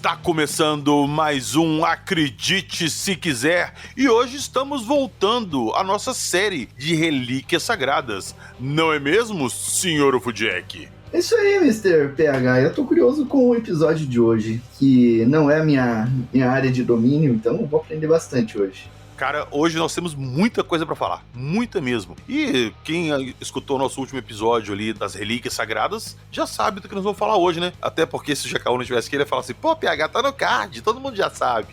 Está começando mais um Acredite Se Quiser e hoje estamos voltando à nossa série de relíquias sagradas. Não é mesmo, Sr. Ufujack? É isso aí, Mr. PH. Eu tô curioso com o episódio de hoje, que não é a minha área de domínio, então eu vou aprender bastante hoje. Cara, hoje nós temos muita coisa pra falar, muita mesmo. E quem escutou o nosso último episódio ali das relíquias sagradas, já sabe do que nós vamos falar hoje, né? Até porque se o GK não tivesse aqui, ele ia falar assim, pô, PH, tá no card, todo mundo já sabe.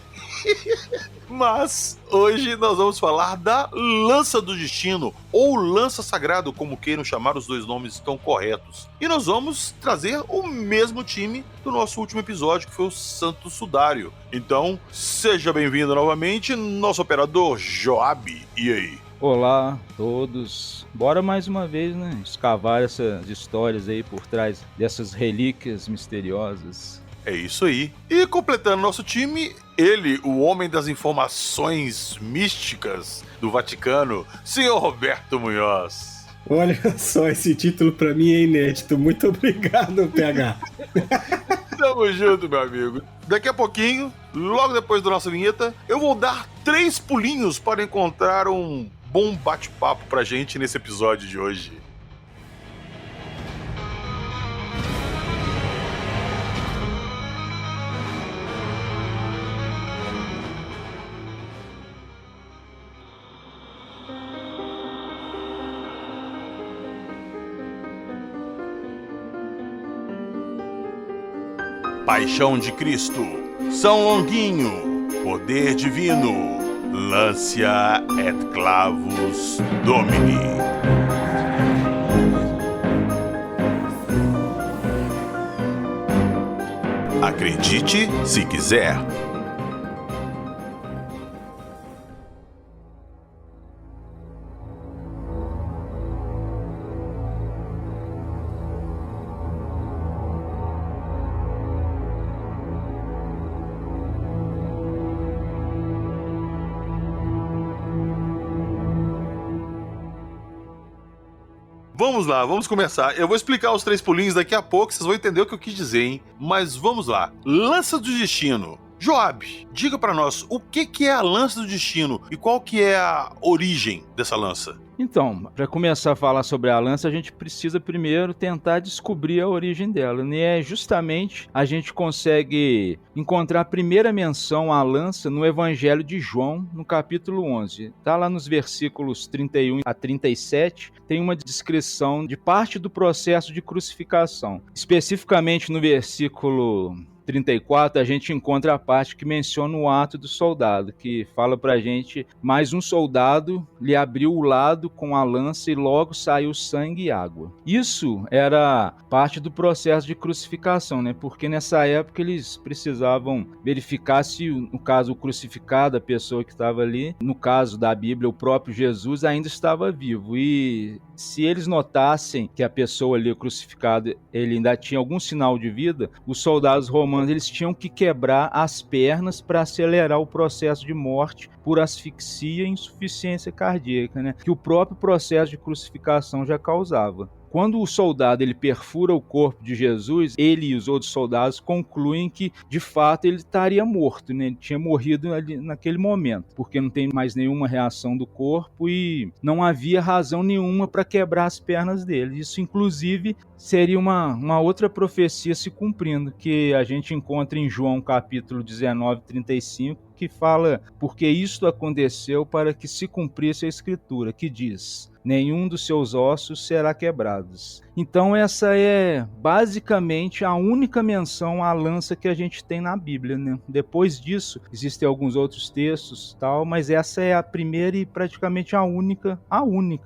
Mas hoje nós vamos falar da Lança do Destino, ou Lança Sagrado, como queiram chamar, os dois nomes estão corretos. E nós vamos trazer o mesmo time do nosso último episódio, que foi o Santo Sudário. Então, seja bem-vindo novamente, nosso operador Joab. E aí? Olá a todos, bora mais uma vez, né, escavar essas histórias aí por trás dessas relíquias misteriosas. É isso aí. E completando nosso time, ele, o homem das informações místicas do Vaticano, senhor Roberto Munhoz. Olha só, esse título pra mim é inédito. Muito obrigado, PH. Tamo junto, meu amigo. Daqui a pouquinho, logo depois da nossa vinheta, eu vou dar 3 pulinhos para encontrar um bom bate-papo pra gente nesse episódio de hoje. Paixão de Cristo, São Longuinho, Poder Divino, Lancia et Clavus Domini. Acredite se quiser. Vamos lá, vamos começar. Eu vou explicar os 3 pulinhos daqui a pouco, vocês vão entender o que eu quis dizer, hein? Mas vamos lá. Lança do Destino. Joab, diga pra nós, o que é a Lança do Destino e qual que é a origem dessa lança? Então, para começar a falar sobre a lança, a gente precisa primeiro tentar descobrir a origem dela, né? Justamente a gente consegue encontrar a primeira menção à lança no Evangelho de João, no capítulo 11. Tá lá nos versículos 31 a 37, tem uma descrição de parte do processo de crucificação. Especificamente no versículo 34, a gente encontra a parte que menciona o ato do soldado, que fala pra gente, mais um soldado lhe abriu o lado com a lança e logo saiu sangue e água. Isso era parte do processo de crucificação, né? Porque nessa época eles precisavam verificar se, no caso, o crucificado, a pessoa que estava ali, no caso da Bíblia, o próprio Jesus, ainda estava vivo. E se eles notassem que a pessoa ali, o crucificado, ele ainda tinha algum sinal de vida, os soldados romanos eles tinham que quebrar as pernas para acelerar o processo de morte por asfixia e insuficiência cardíaca, né? Que o próprio processo de crucificação já causava. Quando o soldado ele perfura o corpo de Jesus, ele e os outros soldados concluem que, de fato, ele estaria morto, né? Ele tinha morrido ali naquele momento, porque não tem mais nenhuma reação do corpo e não havia razão nenhuma para quebrar as pernas dele. Isso, inclusive, seria uma outra profecia se cumprindo, que a gente encontra em João capítulo 19, 35, que fala, porque isto aconteceu para que se cumprisse a escritura, que diz, nenhum dos seus ossos será quebrados. Então essa é basicamente a única menção à lança que a gente tem na Bíblia, né? Depois disso, existem alguns outros textos, tal, mas essa é a primeira e praticamente a única,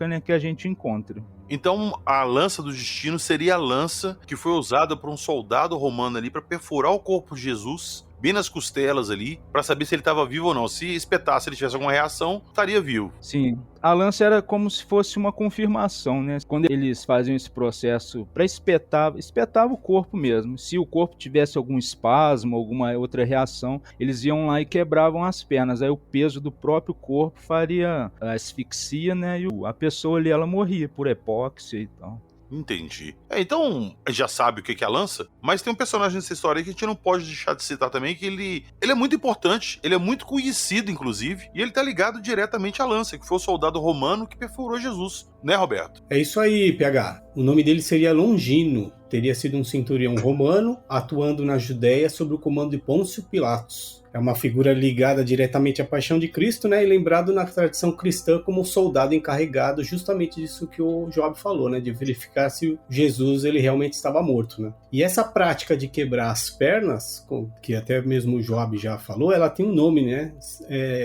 né, que a gente encontra. Então, a Lança do Destino seria a lança que foi usada por um soldado romano ali para perfurar o corpo de Jesus, bem nas costelas ali, para saber se ele estava vivo ou não. Se espetasse, ele tivesse alguma reação, estaria vivo. Sim. A lança era como se fosse uma confirmação, né? Quando eles faziam esse processo para espetava o corpo mesmo. Se o corpo tivesse algum espasmo, alguma outra reação, eles iam lá e quebravam as pernas. Aí o peso do próprio corpo faria a asfixia, né? E a pessoa ali, ela morria por hipóxia e tal. Entendi. Então, a gente já sabe o que é a lança, mas tem um personagem nessa história aí que a gente não pode deixar de citar também, que ele é muito importante, ele é muito conhecido, inclusive, e ele tá ligado diretamente à lança, que foi o soldado romano que perfurou Jesus, né, Roberto? É isso aí, PH. O nome dele seria Longino. Teria sido um centurião romano atuando na Judéia sob o comando de Pôncio Pilatos. É uma figura ligada diretamente à paixão de Cristo, né? E lembrado na tradição cristã como soldado encarregado justamente disso que o Job falou, né? De verificar se Jesus ele realmente estava morto, né? E essa prática de quebrar as pernas, que até mesmo o Job já falou, ela tem um nome, né?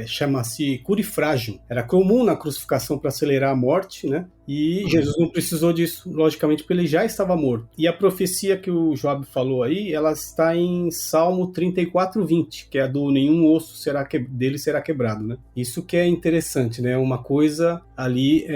Chama-se curifrágio. Era comum na crucificação para acelerar a morte, né? E Jesus não precisou disso, logicamente, porque ele já estava morto. E a profecia que o Job falou aí, ela está em Salmo 34:20, que é a do nenhum osso dele será quebrado, né? Isso que é interessante, né? Uma coisa ali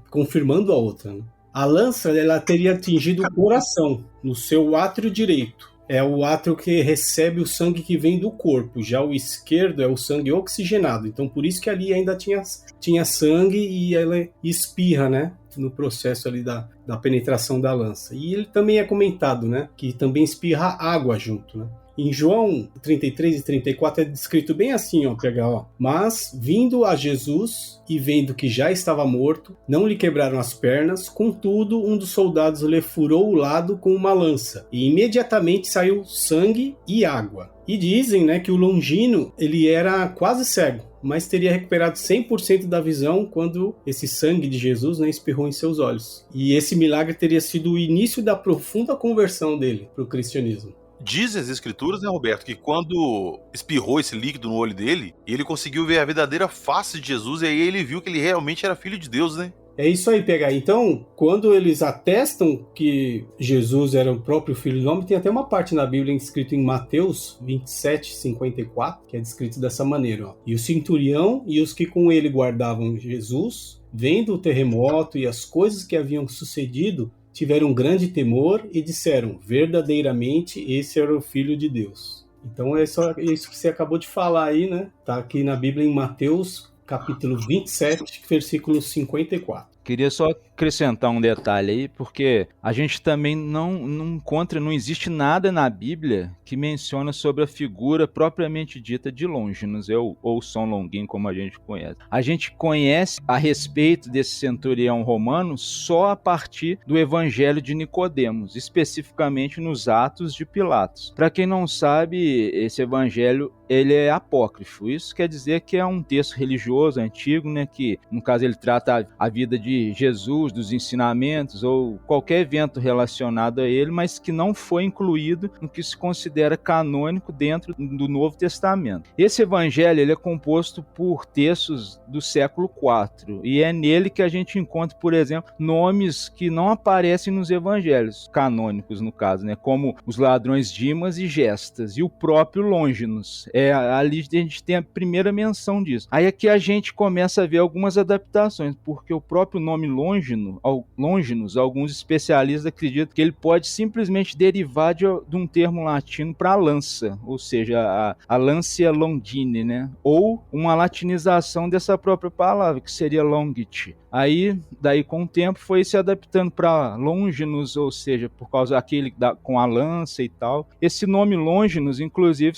confirmando a outra, né? A lança, ela teria atingido o coração, no seu átrio direito. É o átrio que recebe o sangue que vem do corpo. Já o esquerdo é o sangue oxigenado. Então, por isso que ali ainda tinha sangue e ela espirra, né? No processo ali da penetração da lança. E ele também é comentado, né? Que também espirra água junto, né? Em João 33 e 34 é descrito bem assim, ó, pegar, ó. Mas, vindo a Jesus e vendo que já estava morto, não lhe quebraram as pernas, contudo, um dos soldados lhe furou o lado com uma lança, e imediatamente saiu sangue e água. E dizem, né, que o Longino, ele era quase cego, mas teria recuperado 100% da visão quando esse sangue de Jesus, né, espirrou em seus olhos. E esse milagre teria sido o início da profunda conversão dele para o cristianismo. Dizem as escrituras, né, Roberto, que quando espirrou esse líquido no olho dele, ele conseguiu ver a verdadeira face de Jesus e aí ele viu que ele realmente era filho de Deus, né? É isso aí, PH. Então, quando eles atestam que Jesus era o próprio Filho do Homem, tem até uma parte na Bíblia escrito em Mateus 27:54, que é descrito dessa maneira, ó. E o centurião e os que com ele guardavam Jesus, vendo o terremoto e as coisas que haviam sucedido, tiveram grande temor e disseram, verdadeiramente esse era o Filho de Deus. Então é isso que você acabou de falar aí, né? Tá aqui na Bíblia em Mateus, capítulo 27, versículo 54. Queria só acrescentar um detalhe aí, porque a gente também não encontra, não existe nada na Bíblia que menciona sobre a figura propriamente dita de Longinos, ou São Longuinho, como a gente conhece. A gente conhece a respeito desse centurião romano só a partir do Evangelho de Nicodemos, especificamente nos Atos de Pilatos. Para quem não sabe, esse evangelho ele é apócrifo. Isso quer dizer que é um texto religioso antigo, né, que no caso ele trata a vida de Jesus, dos ensinamentos ou qualquer evento relacionado a ele, mas que não foi incluído no que se considera canônico dentro do Novo Testamento. Esse evangelho ele é composto por textos do século IV e é nele que a gente encontra, por exemplo, nomes que não aparecem nos evangelhos canônicos, no caso, né, como os ladrões Dimas e Gestas e o próprio Longinos. Ali a gente tem a primeira menção disso. Aí aqui a gente começa a ver algumas adaptações, porque o próprio nome Longinus, alguns especialistas acreditam que ele pode simplesmente derivar de um termo latino para lança, ou seja, a lancia longine, né? Ou uma latinização dessa própria palavra, que seria longit. Aí, daí com o tempo, foi se adaptando para Longinus, ou seja, por causa daquele com a lança e tal. Esse nome Longinus, inclusive,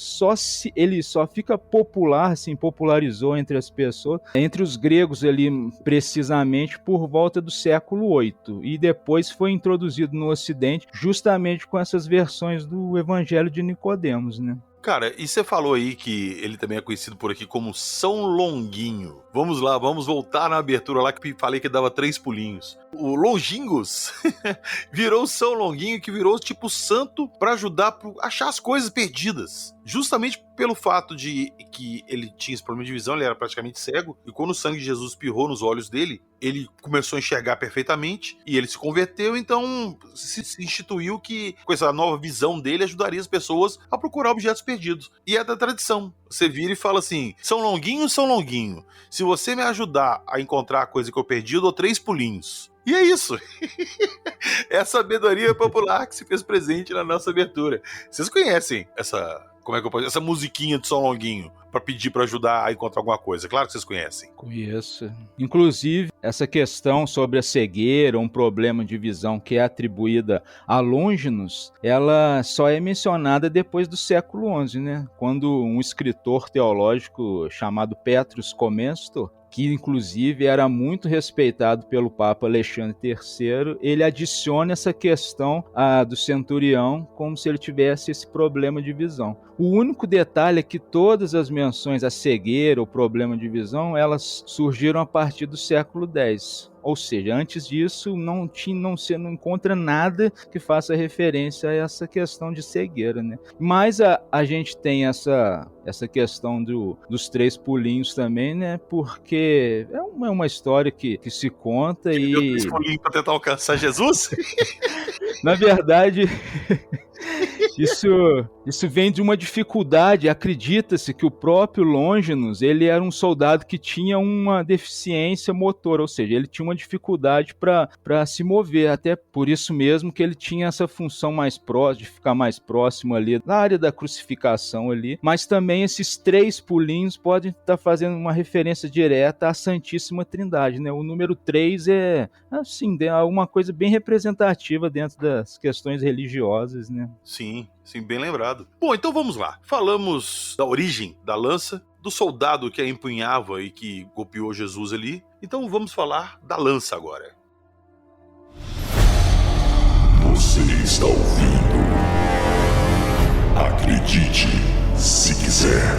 ele só fica popular, assim, popularizou entre as pessoas, entre os gregos ali, precisamente por volta do século VIII, e depois foi introduzido no Ocidente justamente com essas versões do Evangelho de Nicodemos, né? Cara, e você falou aí que ele também é conhecido por aqui como São Longuinho. Vamos lá, vamos voltar na abertura lá que falei que dava 3 pulinhos. O Longingos virou São Longuinho, que virou tipo santo para ajudar a achar as coisas perdidas. Justamente pelo fato de que ele tinha esse problema de visão, ele era praticamente cego, e quando o sangue de Jesus espirrou nos olhos dele, ele começou a enxergar perfeitamente, e ele se converteu, então se instituiu que com essa nova visão dele ajudaria as pessoas a procurar objetos perdidos. E é da tradição. Você vira e fala assim, São Longuinho, se você me ajudar a encontrar a coisa que eu perdi, eu dou 3 pulinhos. E é isso. É a sabedoria popular que se fez presente na nossa abertura. Vocês conhecem essa musiquinha de São Longuinho? pra pedir pra ajudar a encontrar alguma coisa. Claro que vocês conhecem. Conheço. Inclusive, essa questão sobre a cegueira, um problema de visão que é atribuída a Longinus, ela só é mencionada depois do século XI, né? Quando um escritor teológico chamado Petrus Comenstor, que inclusive era muito respeitado pelo Papa Alexandre III, ele adiciona essa questão do centurião como se ele tivesse esse problema de visão. O único detalhe é que todas as menções à cegueira ou problema de visão, elas surgiram a partir do século X. Ou seja, antes disso você não encontra nada que faça referência a essa questão de cegueira, né? Mas a gente tem essa questão dos 3 pulinhos também, né? Porque é uma história que se conta Deu e... 3 pulinhos pra tentar alcançar Jesus? Na verdade... Isso vem de uma dificuldade. Acredita-se que o próprio Longinus, ele era um soldado que tinha uma deficiência motora, ou seja, ele tinha uma dificuldade para se mover, até por isso mesmo que ele tinha essa função mais próxima, de ficar mais próximo ali na área da crucificação ali, mas também esses 3 pulinhos podem estar fazendo uma referência direta à Santíssima Trindade, né? O número 3 é, assim, uma coisa bem representativa dentro das questões religiosas, né? Sim, bem lembrado. Bom, então vamos lá. Falamos da origem da lança, do soldado que a empunhava e que golpeou Jesus ali. Então vamos falar da lança agora. Você está ouvindo? Acredite, se quiser.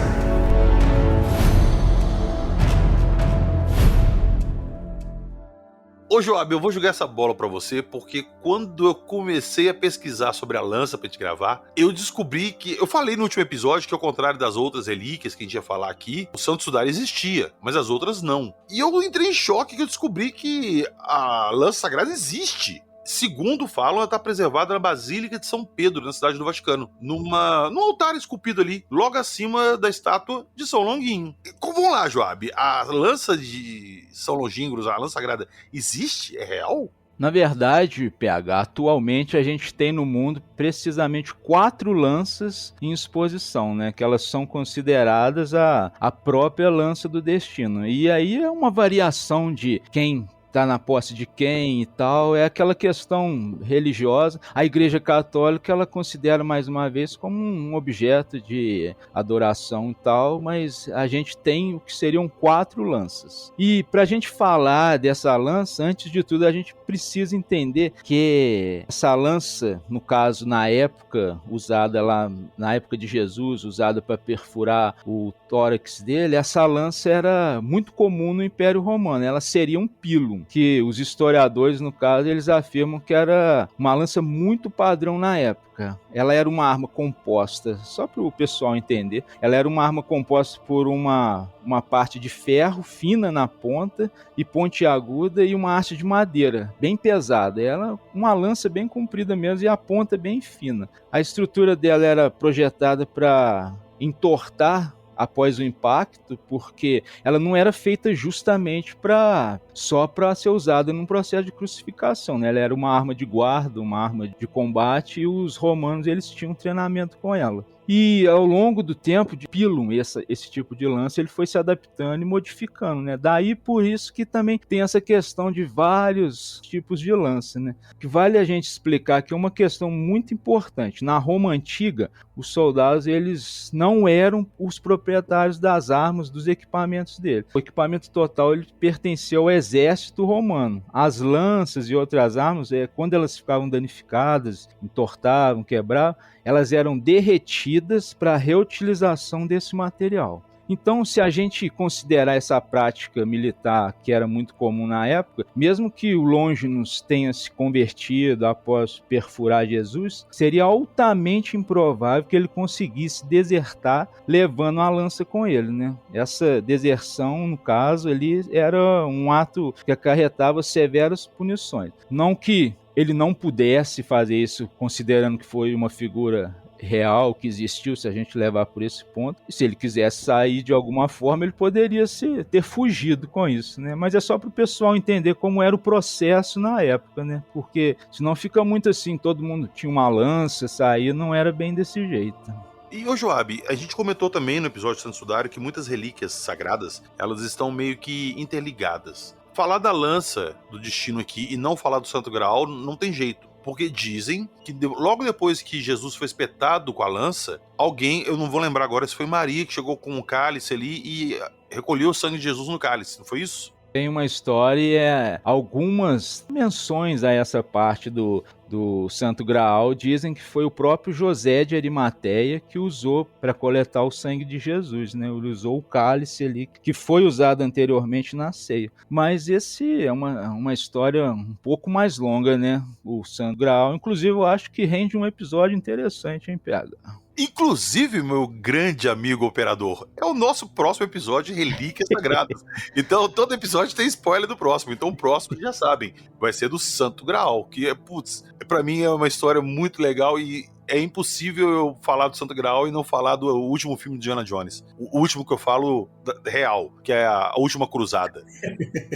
Ô Joab, eu vou jogar essa bola pra você, porque quando eu comecei a pesquisar sobre a lança pra gente gravar, eu descobri que... Eu falei no último episódio que, ao contrário das outras relíquias que a gente ia falar aqui, o Santo Sudário existia, mas as outras não. E eu entrei em choque que eu descobri que a lança sagrada existe. Segundo falam, ela está preservada na Basílica de São Pedro, na cidade do Vaticano, num altar esculpido ali, logo acima da estátua de São Longuinho. Vamos lá, Joab, a lança de São Longínquos, a lança sagrada, existe? É real? Na verdade, PH, atualmente a gente tem no mundo precisamente 4 lanças em exposição, né? Que elas são consideradas a própria lança do destino. E aí é uma variação de quem tá na posse de quem e tal, é aquela questão religiosa. A Igreja Católica, ela considera mais uma vez como um objeto de adoração e tal, mas a gente tem o que seriam 4 lanças. E pra gente falar dessa lança, antes de tudo a gente precisa entender que essa lança, no caso na época, usada lá na época de Jesus, usada para perfurar o tórax dele, essa lança era muito comum no Império Romano, ela seria um pilum, que os historiadores, no caso, eles afirmam que era uma lança muito padrão na época. Ela era uma arma composta, só para o pessoal entender, ela era uma arma composta por uma parte de ferro fina na ponta e pontiaguda e uma haste de madeira, bem pesada. Ela uma lança bem comprida mesmo e a ponta bem fina. A estrutura dela era projetada para entortar após o impacto, porque ela não era feita justamente só para ser usada num processo de crucificação, né? Ela era uma arma de guarda, uma arma de combate, e os romanos eles tinham treinamento com ela. E ao longo do tempo de pilum, esse tipo de lança, ele foi se adaptando e modificando, né? Daí por isso que também tem essa questão de vários tipos de lança, né? Que vale a gente explicar que é uma questão muito importante. Na Roma Antiga, os soldados eles não eram os proprietários das armas, dos equipamentos dele. O equipamento total ele pertencia ao exército romano. As lanças e outras armas, quando elas ficavam danificadas, entortavam, quebravam, elas eram derretidas para a reutilização desse material. Então, se a gente considerar essa prática militar que era muito comum na época, mesmo que o Longinus tenha se convertido após perfurar Jesus, seria altamente improvável que ele conseguisse desertar levando a lança com ele, né? Essa deserção, no caso, ali era um ato que acarretava severas punições. Não que ele não pudesse fazer isso considerando que foi uma figura real que existiu, se a gente levar por esse ponto, e se ele quisesse sair de alguma forma, ele poderia ter fugido com isso, né? Mas é só para o pessoal entender como era o processo na época, né? Porque senão fica muito assim, todo mundo tinha uma lança, sair, não era bem desse jeito. E, ô Joab, a gente comentou também no episódio de Santo Sudário que muitas relíquias sagradas, elas estão meio que interligadas. Falar da lança do destino aqui e não falar do Santo Graal não tem jeito. Porque dizem que logo depois que Jesus foi espetado com a lança, alguém, eu não vou lembrar agora se foi Maria, que chegou com um cálice ali e recolheu o sangue de Jesus no cálice, não foi isso? Tem uma história, algumas menções a essa parte do Santo Graal dizem que foi o próprio José de Arimateia que usou para coletar o sangue de Jesus, né? Ele usou o cálice ali que foi usado anteriormente na ceia. Mas esse é uma história um pouco mais longa, né? O Santo Graal, inclusive eu acho que rende um episódio interessante, hein, PH? Inclusive, meu grande amigo operador, é o nosso próximo episódio de Relíquias Sagradas. Então, todo episódio tem spoiler do próximo. Então, o próximo, já sabem, vai ser do Santo Graal, que é, putz, pra mim é uma história muito legal e é impossível eu falar do Santo Graal e não falar do último filme de Indiana Jones. O último que eu falo real, que é a Última Cruzada.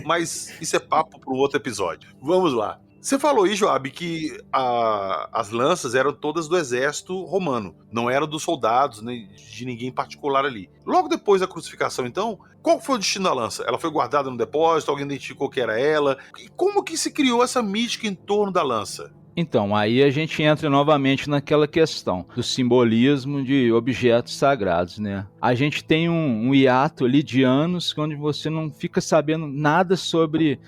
Mas isso é papo para um outro episódio. Vamos lá. Você falou aí, Joab, que as lanças eram todas do exército romano, não eram dos soldados, nem de ninguém em particular ali. Logo depois da crucificação, então, qual foi o destino da lança? Ela foi guardada no depósito, alguém identificou que era ela? E como que se criou essa mística em torno da lança? Então, aí a gente entra novamente naquela questão do simbolismo de objetos sagrados, né? A gente tem um hiato ali de anos onde você não fica sabendo nada sobre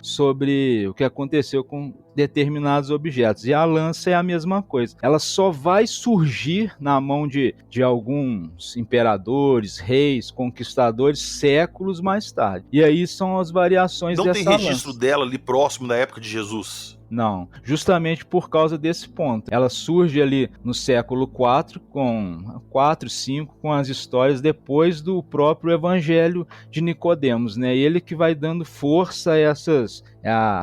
o que aconteceu com determinados objetos. E a lança é a mesma coisa. Ela só vai surgir na mão de alguns imperadores, reis, conquistadores, séculos mais tarde. E aí são as variações dessa lança. Não tem registro dela ali próximo da época de Jesus? Não, justamente por causa desse ponto. Ela surge ali no século IV, com 4, 5, com as histórias depois do próprio Evangelho de Nicodemos, né? Ele que vai dando força a essas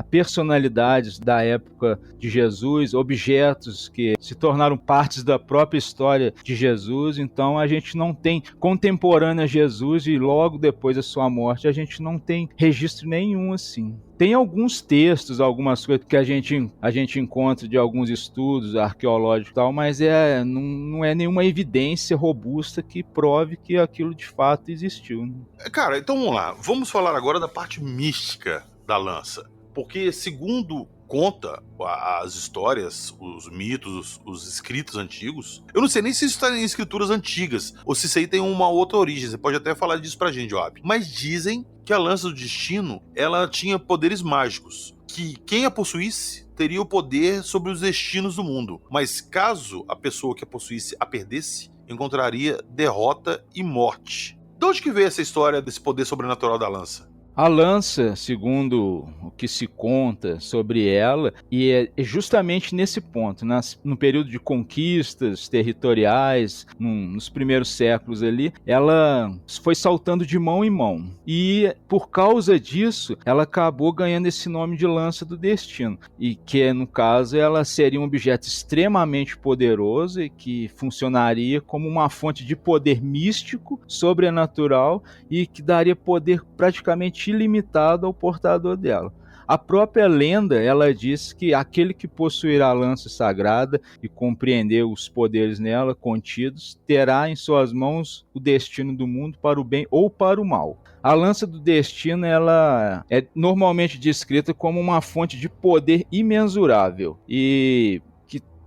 personalidades da época de Jesus, objetos que se tornaram partes da própria história de Jesus. Então a gente não tem contemporânea a Jesus e logo depois da sua morte a gente não tem registro nenhum assim. Tem alguns textos, algumas coisas que a gente encontra de alguns estudos arqueológicos e tal, mas não é nenhuma evidência robusta que prove que aquilo de fato existiu, né? Cara, então vamos lá. Vamos falar agora da parte mística da lança. Porque, segundo conta as histórias, os mitos, os escritos antigos, eu não sei nem se isso está em escrituras antigas ou se isso aí tem uma outra origem. Você pode até falar disso pra gente, Joab. Mas dizem que a lança do destino, ela tinha poderes mágicos, que quem a possuísse teria o poder sobre os destinos do mundo. Mas caso a pessoa que a possuísse a perdesse, encontraria derrota e morte. De onde que veio essa história desse poder sobrenatural da lança? A lança, segundo o que se conta sobre ela, e é justamente nesse ponto, no período de conquistas territoriais, nos primeiros séculos ali, ela foi saltando de mão em mão. E por causa disso, ela acabou ganhando esse nome de lança do destino. E que, no caso, ela seria um objeto extremamente poderoso e que funcionaria como uma fonte de poder místico, sobrenatural, e que daria poder praticamente ilimitado ao portador dela. A própria lenda, ela diz que aquele que possuirá a lança sagrada e compreender os poderes nela contidos, terá em suas mãos o destino do mundo para o bem ou para o mal. A lança do destino, ela é normalmente descrita como uma fonte de poder imensurável e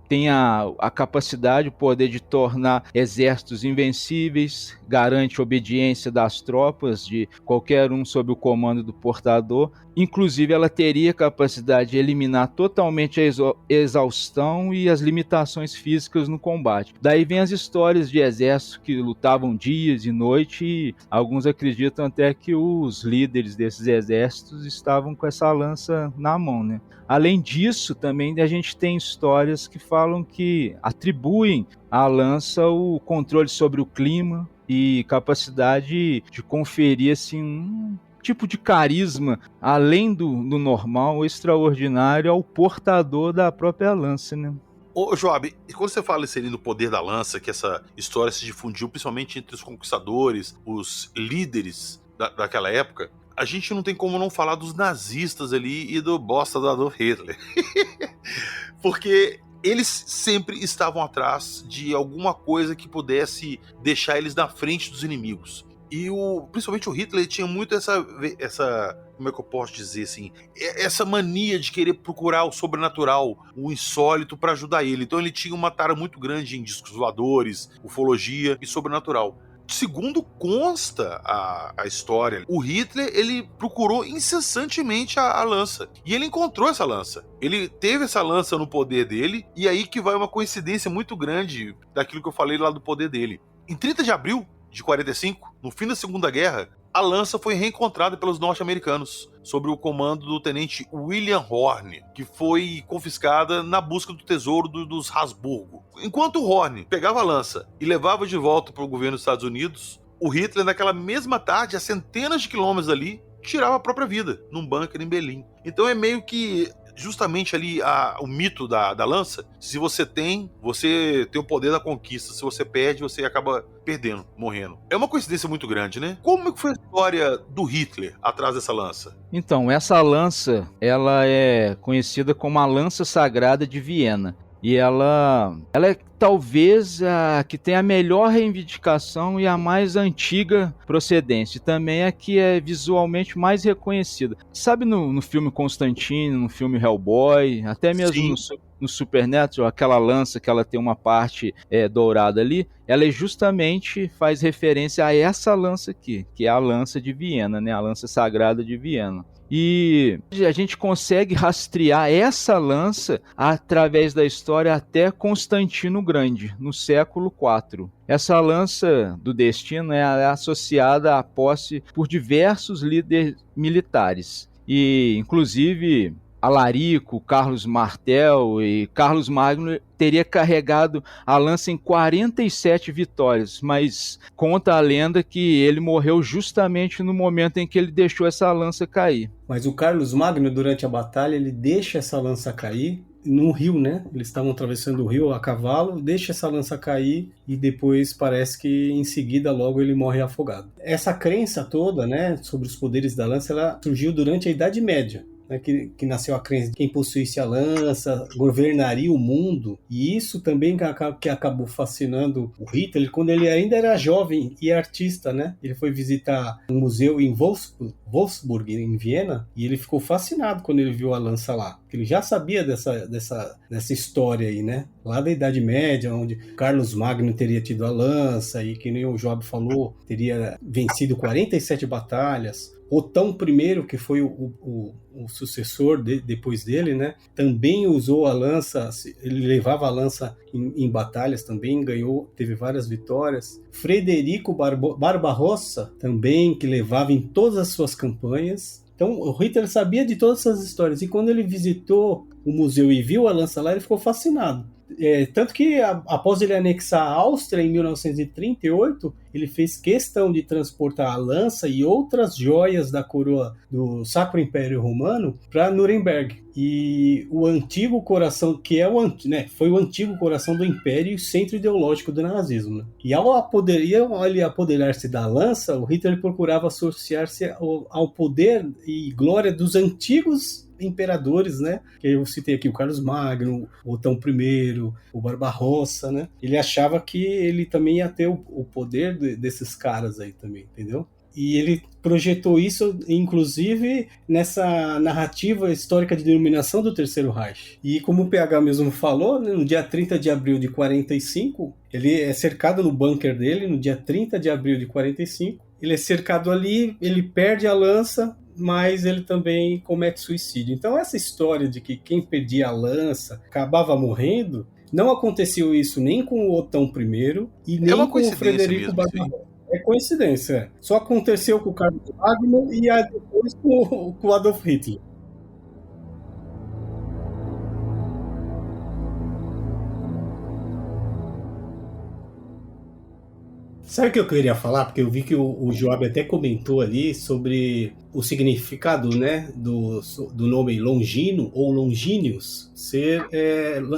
tem a capacidade, o poder de tornar exércitos invencíveis, garante a obediência das tropas, de qualquer um sob o comando do portador. Inclusive, ela teria capacidade de eliminar totalmente a exaustão e as limitações físicas no combate. Daí vem as histórias de exércitos que lutavam dias e noite, e alguns acreditam até que os líderes desses exércitos estavam com essa lança na mão, né? Além disso, também a gente tem histórias que falam que atribuem à lança o controle sobre o clima e capacidade de conferir assim, um tipo de carisma, além do normal, extraordinário, ao portador da própria lança, né? Ô, Joab, quando você fala isso ali do poder da lança, que essa história se difundiu principalmente entre os conquistadores, os líderes daquela época, a gente não tem como não falar dos nazistas ali e do bosta do Adolf Hitler. Porque eles sempre estavam atrás de alguma coisa que pudesse deixar eles na frente dos inimigos. E principalmente o Hitler tinha muito essa, como é que eu posso dizer assim, essa mania de querer procurar o sobrenatural, o insólito para ajudar ele. Então ele tinha uma tara muito grande em discos voadores, ufologia e sobrenatural. Segundo consta a história, o Hitler ele procurou incessantemente a lança. E ele encontrou essa lança. Ele teve essa lança no poder dele, e aí que vai uma coincidência muito grande daquilo que eu falei lá do poder dele. Em 30 de abril de 45, no fim da Segunda Guerra, a lança foi reencontrada pelos norte-americanos, sob o comando do tenente William Horne, que foi confiscada na busca do tesouro dos Habsburgo. Enquanto o Horne pegava a lança e levava de volta para o governo dos Estados Unidos, o Hitler, naquela mesma tarde, a centenas de quilômetros dali, tirava a própria vida, num bunker em Berlim. Então é meio que justamente ali o mito da lança. Se você tem o poder da conquista. Se você perde, você acaba perdendo, morrendo. É uma coincidência muito grande, né? Como que foi a história do Hitler atrás dessa lança? Então, essa lança, ela é conhecida como a Lança Sagrada de Viena. E ela é talvez a que tem a melhor reivindicação e a mais antiga procedência. Também a que é visualmente mais reconhecida. Sabe no filme Constantine, no filme Hellboy, até mesmo no Supernatural, aquela lança que ela tem uma parte dourada ali, ela justamente faz referência a essa lança aqui, que é a lança de Viena, né? A Lança Sagrada de Viena. E a gente consegue rastrear essa lança através da história até Constantino Grande, no século IV. Essa lança do destino é associada à posse por diversos líderes militares. E, inclusive, Alarico, Carlos Martel e Carlos Magno teria carregado a lança em 47 vitórias, mas conta a lenda que ele morreu justamente no momento em que ele deixou essa lança cair. Mas o Carlos Magno, durante a batalha, ele deixa essa lança cair no rio, né? Eles estavam atravessando o rio a cavalo, deixa essa lança cair e depois parece que em seguida logo ele morre afogado. Essa crença toda, né, sobre os poderes da lança, ela surgiu durante a Idade Média. Que nasceu a crença de quem possuísse a lança governaria o mundo, e isso também que acabou fascinando o Hitler quando ele ainda era jovem e artista, né? Ele foi visitar um museu em Wolfsburg, em Viena, e ele ficou fascinado quando ele viu a lança lá. Ele já sabia dessa história aí, né? Lá da Idade Média, onde Carlos Magno teria tido a lança e, que nem o Job falou, teria vencido 47 batalhas. Otão I, que foi o sucessor depois dele, né, também usou a lança, ele levava a lança em batalhas também, ganhou, teve várias vitórias. Frederico Barbarossa também, que levava em todas as suas campanhas. Então o Hitler sabia de todas essas histórias, e quando ele visitou o museu e viu a lança lá, ele ficou fascinado. Tanto que após ele anexar a Áustria em 1938, ele fez questão de transportar a lança e outras joias da coroa do Sacro Império Romano para Nuremberg. E o antigo coração, que foi o antigo coração do Império e o centro ideológico do nazismo. Né? E ao apoderar-se da lança, o Hitler procurava associar-se ao poder e glória dos antigos imperadores, né? Que eu citei aqui o Carlos Magno, o Otão I, o Barbarossa, né? Ele achava que ele também ia ter o poder desses caras aí também, entendeu? E ele projetou isso, inclusive, nessa narrativa histórica de denominação do Terceiro Reich. E como o PH mesmo falou, no dia 30 de abril de 45, ele é cercado no bunker dele, no dia 30 de abril de 45, ele é cercado ali, ele perde a lança, mas ele também comete suicídio. Então essa história de que quem perdia a lança acabava morrendo, não aconteceu isso nem com o Otão I e nem com o Frederico Barbarossa. É coincidência. Só aconteceu com o Carlos Magno e depois com o Adolf Hitler. Sabe o que eu queria falar? Porque eu vi que o Joab até comentou ali sobre o significado, né, do nome Longino ou Longinius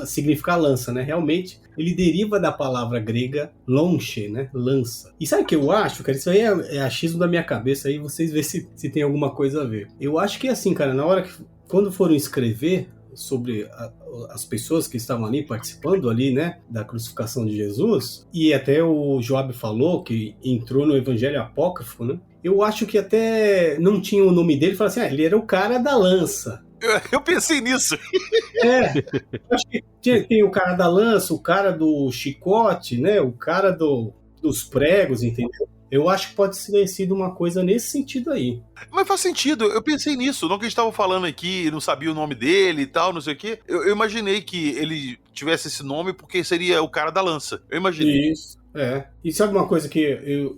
significar lança, né? Realmente, ele deriva da palavra grega lonche, né? Lança. E sabe o que eu acho, cara? Isso aí é achismo da minha cabeça, aí vocês veem se tem alguma coisa a ver. Eu acho que é assim, cara, quando foram escrever sobre as pessoas que estavam ali participando ali, né, da crucificação de Jesus, e até o Joab falou que entrou no Evangelho Apócrifo, né? Eu acho que até não tinha o nome dele, falaram assim, ele era o cara da lança. Eu pensei nisso. Acho que tem o cara da lança, o cara do chicote, né, o cara dos pregos, entendeu? Eu acho que pode ter sido uma coisa nesse sentido aí. Mas faz sentido, eu pensei nisso. Não que a gente tava falando aqui, não sabia o nome dele e tal, não sei o quê. Eu imaginei que ele tivesse esse nome porque seria o cara da lança. Eu imaginei. Isso, E sabe uma coisa que eu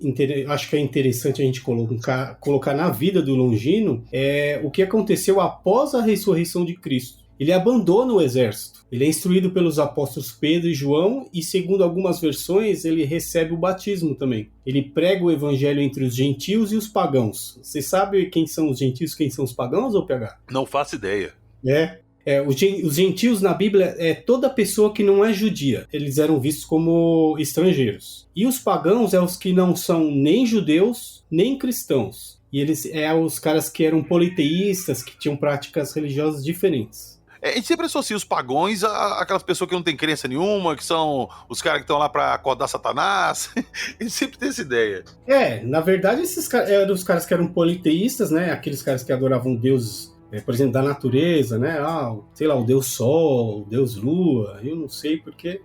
acho que é interessante a gente colocar na vida do Longino? É o que aconteceu após a ressurreição de Cristo. Ele abandona o exército. Ele é instruído pelos apóstolos Pedro e João e, segundo algumas versões, ele recebe o batismo também. Ele prega o evangelho entre os gentios e os pagãos. Você sabe quem são os gentios e quem são os pagãos, ou PH? Não faço ideia. Os gentios na Bíblia é toda pessoa que não é judia. Eles eram vistos como estrangeiros. E os pagãos é os que não são nem judeus, nem cristãos. E eles os caras que eram politeístas, que tinham práticas religiosas diferentes. A gente sempre associa os pagões àquelas pessoas que não têm crença nenhuma, que são os caras que estão lá pra acordar Satanás. A gente sempre tem essa ideia. Na verdade, esses eram os caras que eram politeístas, né? Aqueles caras que adoravam deuses, por exemplo, da natureza, né? Sei lá, o deus Sol, o deus Lua. Eu não sei porque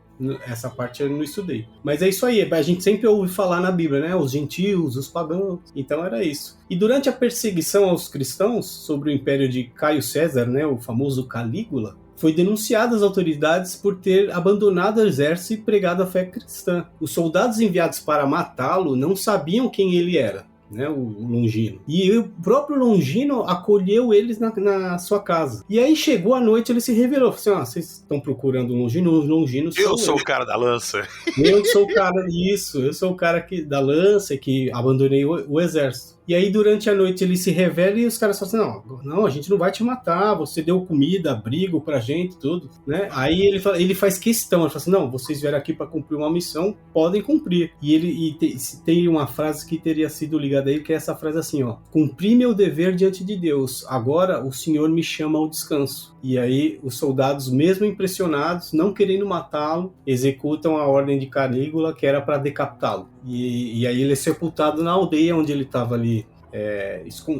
essa parte eu não estudei. Mas é isso aí, a gente sempre ouve falar na Bíblia, né? Os gentios, os pagãos. Então era isso. E durante a perseguição aos cristãos sobre o império de Caio César, né? O famoso Calígula, foi denunciado às autoridades por ter abandonado o exército e pregado a fé cristã. Os soldados enviados para matá-lo não sabiam quem ele era, né, o Longino. E o próprio Longino acolheu eles na sua casa. E aí chegou a noite, ele se revelou. Falou assim, vocês estão procurando o Longino? O Longino sou eu. sou o cara da lança. Eu sou o cara disso. Eu sou o cara da lança que abandonei o exército. E aí, durante a noite, ele se revela e os caras falam assim, não, a gente não vai te matar, você deu comida, abrigo pra gente, tudo, né? Aí ele faz questão, ele fala assim, não, vocês vieram aqui pra cumprir uma missão, podem cumprir. E tem uma frase que teria sido ligada aí, que é essa frase assim, cumpri meu dever diante de Deus, agora o Senhor me chama ao descanso. E aí, os soldados, mesmo impressionados, não querendo matá-lo, executam a ordem de Calígula, que era para decapitá-lo. E aí ele é sepultado na aldeia onde ele estava ali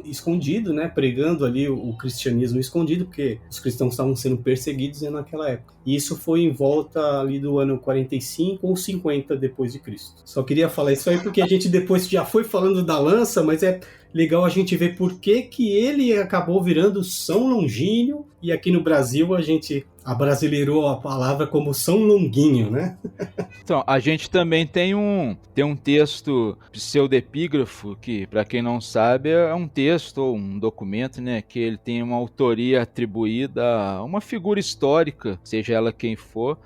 escondido, né, pregando ali o cristianismo escondido, porque os cristãos estavam sendo perseguidos naquela época. E isso foi em volta ali do ano 45 ou 50 depois de Cristo. Só queria falar isso aí porque a gente depois já foi falando da lança, mas é legal a gente ver por que ele acabou virando São Longínio, e aqui no Brasil a gente abrasileirou a palavra como São Longuinho, né? Então, a gente também tem um texto pseudepígrafo, que, para quem não sabe, é um texto ou um documento, né, que ele tem uma autoria atribuída a uma figura histórica, seja ela quem for,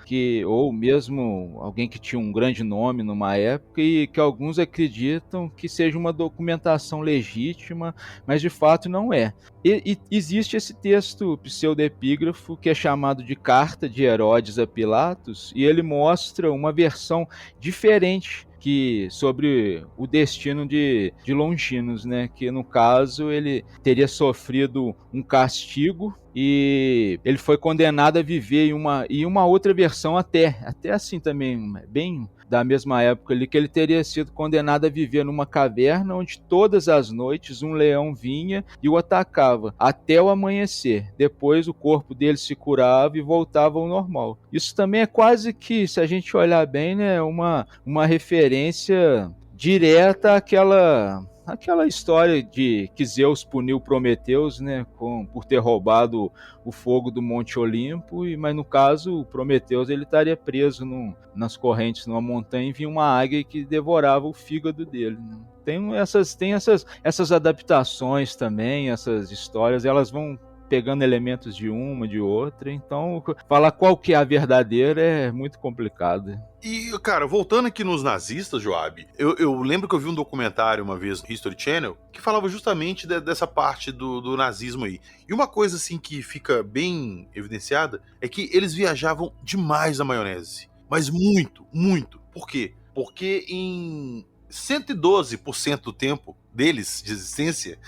ou mesmo alguém que tinha um grande nome numa época, e que alguns acreditam que seja uma documentação legítima, mas de fato não é. E existe esse texto pseudepígrafo que é chamado de Carta de Herodes a Pilatos, e ele mostra uma versão diferente sobre o destino de Longinos, né? Que no caso ele teria sofrido um castigo e ele foi condenado a viver em uma outra versão até assim também, bem da mesma época ali, que ele teria sido condenado a viver numa caverna onde todas as noites um leão vinha e o atacava até o amanhecer. Depois o corpo dele se curava e voltava ao normal. Isso também é quase que, se a gente olhar bem, né, uma referência direta àquela história de que Zeus puniu Prometeus, né, por ter roubado o fogo do Monte Olimpo, mas no caso o Prometeus ele estaria preso nas correntes numa montanha e vinha uma águia que devorava o fígado dele, né? Tem essas adaptações também, essas histórias, elas vão pegando elementos de uma, de outra, então falar qual que é a verdadeira é muito complicado. E, cara, voltando aqui nos nazistas, Joab, eu lembro que eu vi um documentário uma vez no History Channel que falava justamente dessa parte do nazismo aí. E uma coisa, assim, que fica bem evidenciada é que eles viajavam demais na maionese. Mas muito, muito. Por quê? Porque em 112% do tempo deles, de existência,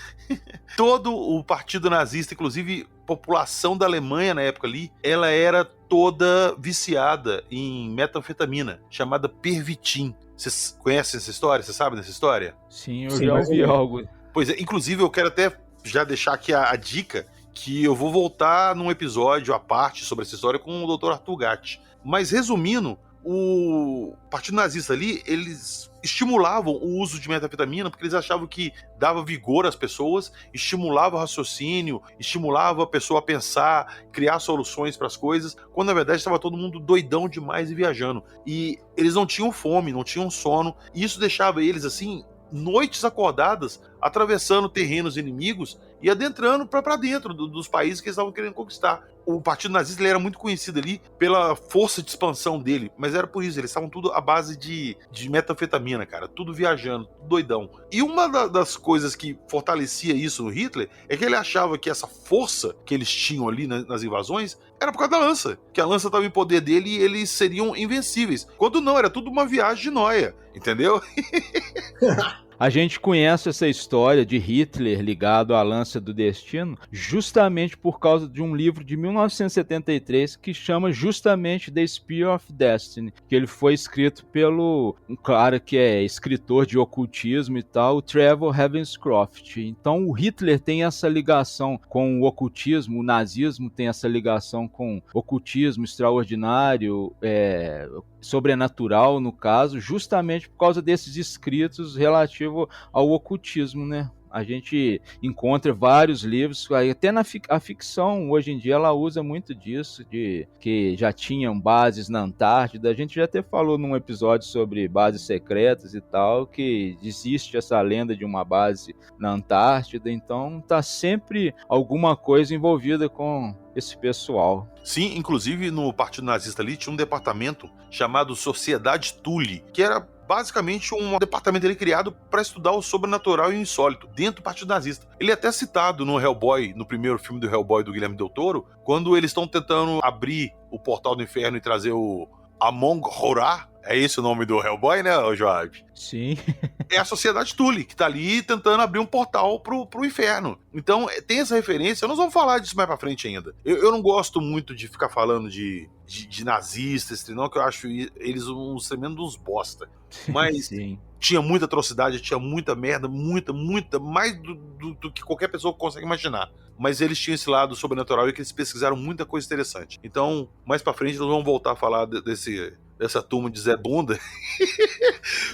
todo o partido nazista, inclusive população da Alemanha na época ali, ela era toda viciada em metanfetamina, chamada Pervitin. Vocês conhecem essa história? Vocês sabem dessa história? Sim, eu Sim, já mais ouvi ou menos. algo. Pois é, inclusive eu quero até já deixar aqui a dica que eu vou voltar num episódio à parte sobre essa história com o Dr. Arthur Gatti. Mas resumindo, o Partido Nazista ali, eles estimulavam o uso de metanfetamina porque eles achavam que dava vigor às pessoas, estimulava o raciocínio, estimulava a pessoa a pensar, criar soluções para as coisas, quando na verdade estava todo mundo doidão demais e viajando. E eles não tinham fome, não tinham sono, e isso deixava eles assim, noites acordadas, atravessando terrenos inimigos e adentrando para dentro dos países que eles estavam querendo conquistar. O Partido Nazista ele era muito conhecido ali pela força de expansão dele, mas era por isso, eles estavam tudo à base de metanfetamina, cara, tudo viajando, tudo doidão. E uma das coisas que fortalecia isso no Hitler é que ele achava que essa força que eles tinham ali nas invasões era por causa da lança, que a lança estava em poder dele e eles seriam invencíveis. Quando não, era tudo uma viagem de nóia, entendeu? A gente conhece essa história de Hitler ligado à lança do destino justamente por causa de um livro de 1973 que chama justamente The Spear of Destiny, que ele foi escrito pelo um cara que é escritor de ocultismo e tal, o Trevor Ravenscroft. Então o Hitler tem essa ligação com o ocultismo, o nazismo tem essa ligação com ocultismo extraordinário, sobrenatural no caso, justamente por causa desses escritos relativos ao ocultismo, né? A gente encontra vários livros, até a ficção hoje em dia ela usa muito disso, de que já tinham bases na Antártida. A gente já até falou num episódio sobre bases secretas e tal, que existe essa lenda de uma base na Antártida, então tá sempre alguma coisa envolvida com esse pessoal. Sim, inclusive no Partido Nazista ali tinha um departamento chamado Sociedade Thule, que era basicamente um departamento ali criado para estudar o sobrenatural e o insólito dentro do Partido Nazista. Ele é até citado no Hellboy, no primeiro filme do Hellboy do Guilherme Del Toro, quando eles estão tentando abrir o portal do inferno e trazer o Amon Horror. É esse o nome do Hellboy, né, Joab? Sim. É a Sociedade Thule, que tá ali tentando abrir um portal pro inferno. Então, tem essa referência. Nós vamos falar disso mais pra frente ainda. Eu não gosto muito de ficar falando de nazistas, não, que eu acho eles uns tremendos bosta. Mas Sim. Tinha muita atrocidade, tinha muita merda, muita, mais do que qualquer pessoa consegue imaginar. Mas eles tinham esse lado sobrenatural e que eles pesquisaram muita coisa interessante. Então, mais pra frente, nós vamos voltar a falar dessa turma de Zé Bunda.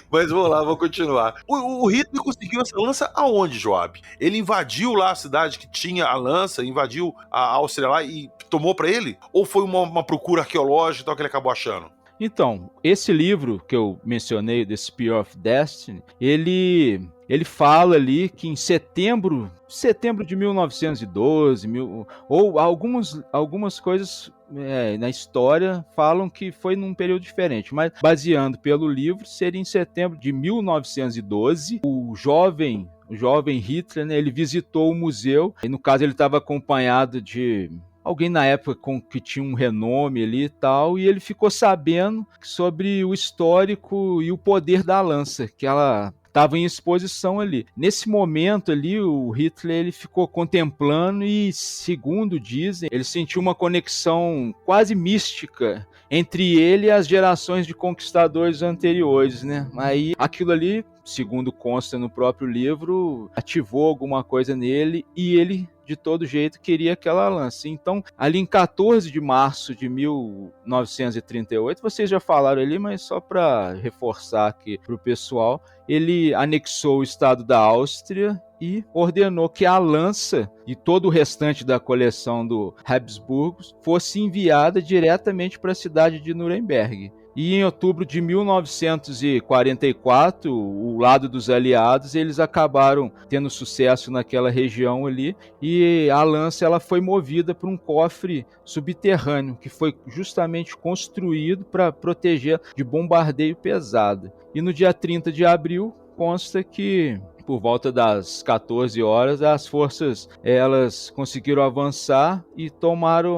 Mas vamos lá, vamos continuar. O Hitler conseguiu essa lança aonde, Joab? Ele invadiu lá a cidade que tinha a lança, invadiu a Áustria lá e tomou pra ele? Ou foi uma procura arqueológica e tal que ele acabou achando? Então, esse livro que eu mencionei, The Spear of Destiny, ele fala ali que em setembro de 1912, ou algumas coisas na história falam que foi num período diferente, mas baseando pelo livro, seria em setembro de 1912, o jovem Hitler, né, ele visitou o museu, e no caso ele estava acompanhado de alguém na época que tinha um renome ali e tal, e ele ficou sabendo sobre o histórico e o poder da lança, que ela estava em exposição ali. Nesse momento ali, o Hitler ele ficou contemplando e, segundo dizem, ele sentiu uma conexão quase mística entre ele e as gerações de conquistadores anteriores, né? Aí aquilo ali, segundo consta no próprio livro, ativou alguma coisa nele e ele de todo jeito queria aquela lança. Então, ali em 14 de março de 1938, vocês já falaram ali, mas só para reforçar aqui para o pessoal, ele anexou o estado da Áustria e ordenou que a lança e todo o restante da coleção do Habsburgo fosse enviada diretamente para a cidade de Nuremberg. E em outubro de 1944, o lado dos aliados, eles acabaram tendo sucesso naquela região ali, e a lança ela foi movida para um cofre subterrâneo, que foi justamente construído para proteger de bombardeio pesado. E no dia 30 de abril, consta que por volta das 14 horas, as forças elas conseguiram avançar e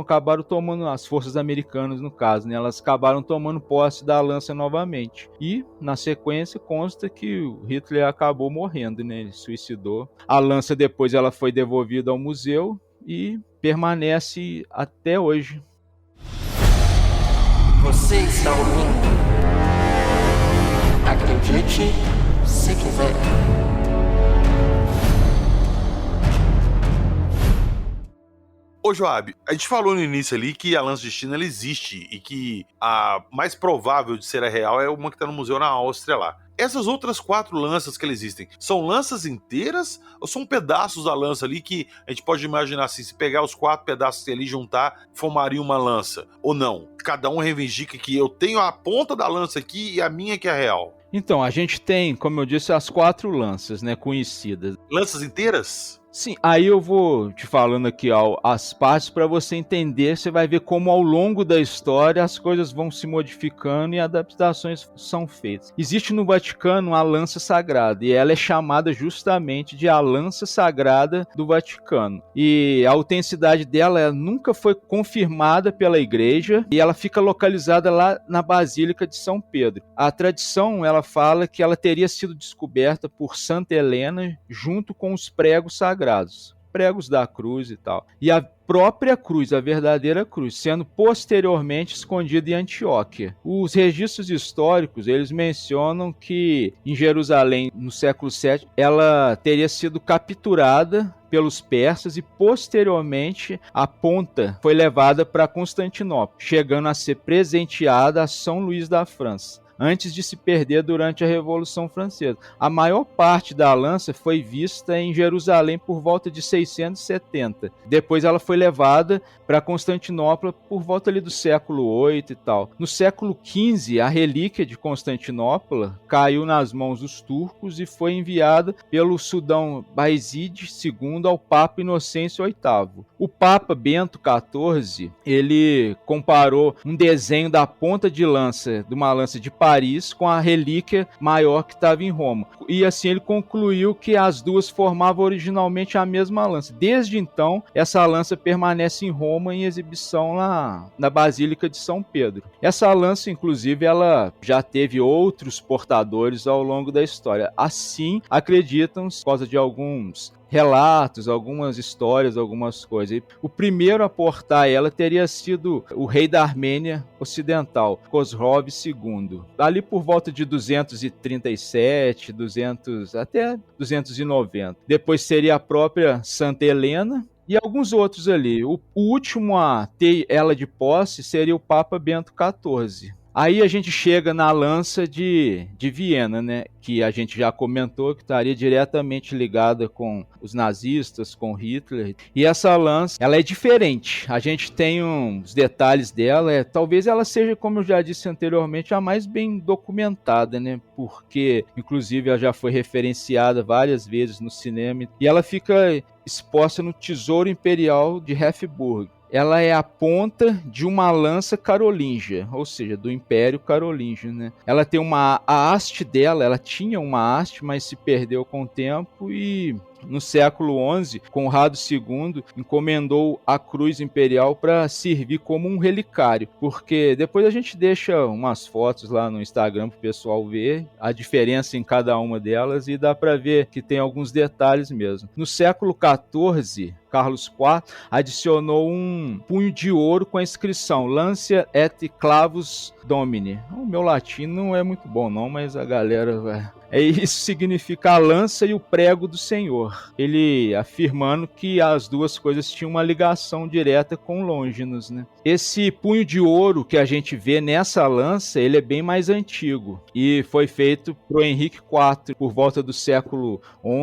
acabaram tomando, as forças americanas no caso, né, elas acabaram tomando posse da lança novamente. E, na sequência, consta que o Hitler acabou morrendo, né, ele suicidou. A lança depois ela foi devolvida ao museu e permanece até hoje. Você está ouvindo? Acredite se quiser. Ô Joab, a gente falou no início ali que a lança de China ela existe e que a mais provável de ser a real é uma que está no museu na Áustria lá. Essas outras 4 lanças que existem, são lanças inteiras ou são pedaços da lança ali que a gente pode imaginar assim, se pegar os 4 pedaços ali e juntar, formaria uma lança? Ou não? Cada um reivindica que eu tenho a ponta da lança aqui e a minha que é real. Então, a gente tem, como eu disse, as 4 lanças, né, conhecidas. Lanças inteiras? Sim, aí eu vou te falando aqui as partes para você entender, você vai ver como ao longo da história as coisas vão se modificando e adaptações são feitas. Existe no Vaticano a lança sagrada e ela é chamada justamente de a lança sagrada do Vaticano. E a autenticidade dela nunca foi confirmada pela igreja e ela fica localizada lá na Basílica de São Pedro. A tradição ela fala que ela teria sido descoberta por Santa Helena junto com os pregos sagrados. Pregos da cruz e tal. E a própria cruz, a verdadeira cruz, sendo posteriormente escondida em Antioquia. Os registros históricos, eles mencionam que em Jerusalém, no século VII, ela teria sido capturada pelos persas e posteriormente a ponta foi levada para Constantinopla, chegando a ser presenteada a São Luís da França, antes de se perder durante a Revolução Francesa. A maior parte da lança foi vista em Jerusalém por volta de 670. Depois ela foi levada para Constantinopla por volta ali do século VIII e tal. No século XV, a relíquia de Constantinopla caiu nas mãos dos turcos e foi enviada pelo Sultão Bayezid II ao Papa Inocêncio VIII. O Papa Bento XIV, ele comparou um desenho da ponta de lança, de uma lança de Paris, com a relíquia maior que estava em Roma. E assim ele concluiu que as duas formavam originalmente a mesma lança. Desde então, essa lança permanece em Roma em exibição lá na Basílica de São Pedro. Essa lança, inclusive, ela já teve outros portadores ao longo da história. Assim, acreditam, por causa de alguns relatos, algumas histórias, algumas coisas. O primeiro a portar ela teria sido o rei da Armênia Ocidental, Khosrov II. Ali por volta de 237, até 290. Depois seria a própria Santa Helena e alguns outros ali. O último a ter ela de posse seria o Papa Bento XIV. Aí a gente chega na lança de Viena, né? Que a gente já comentou que estaria diretamente ligada com os nazistas, com Hitler. E essa lança, ela é diferente. A gente tem uns detalhes dela. Talvez ela seja, como eu já disse anteriormente, a mais bem documentada, né? Porque, inclusive, ela já foi referenciada várias vezes no cinema. E ela fica exposta no Tesouro Imperial de Hofburg. Ela é a ponta de uma lança carolíngia, ou seja, do Império Carolíngio, né? Ela tem a haste dela, ela tinha uma haste, mas se perdeu com o tempo e no século XI, Conrado II encomendou a cruz imperial para servir como um relicário, porque depois a gente deixa umas fotos lá no Instagram para o pessoal ver a diferença em cada uma delas e dá para ver que tem alguns detalhes mesmo. No século XIV, Carlos IV adicionou um punho de ouro com a inscrição Lancia et Clavus Domini. O meu latim não é muito bom não, mas a galera... Isso significa a lança e o prego do Senhor. Ele afirmando que as duas coisas tinham uma ligação direta com Longinos, né? Esse punho de ouro que a gente vê nessa lança, ele é bem mais antigo e foi feito por Henrique IV por volta do século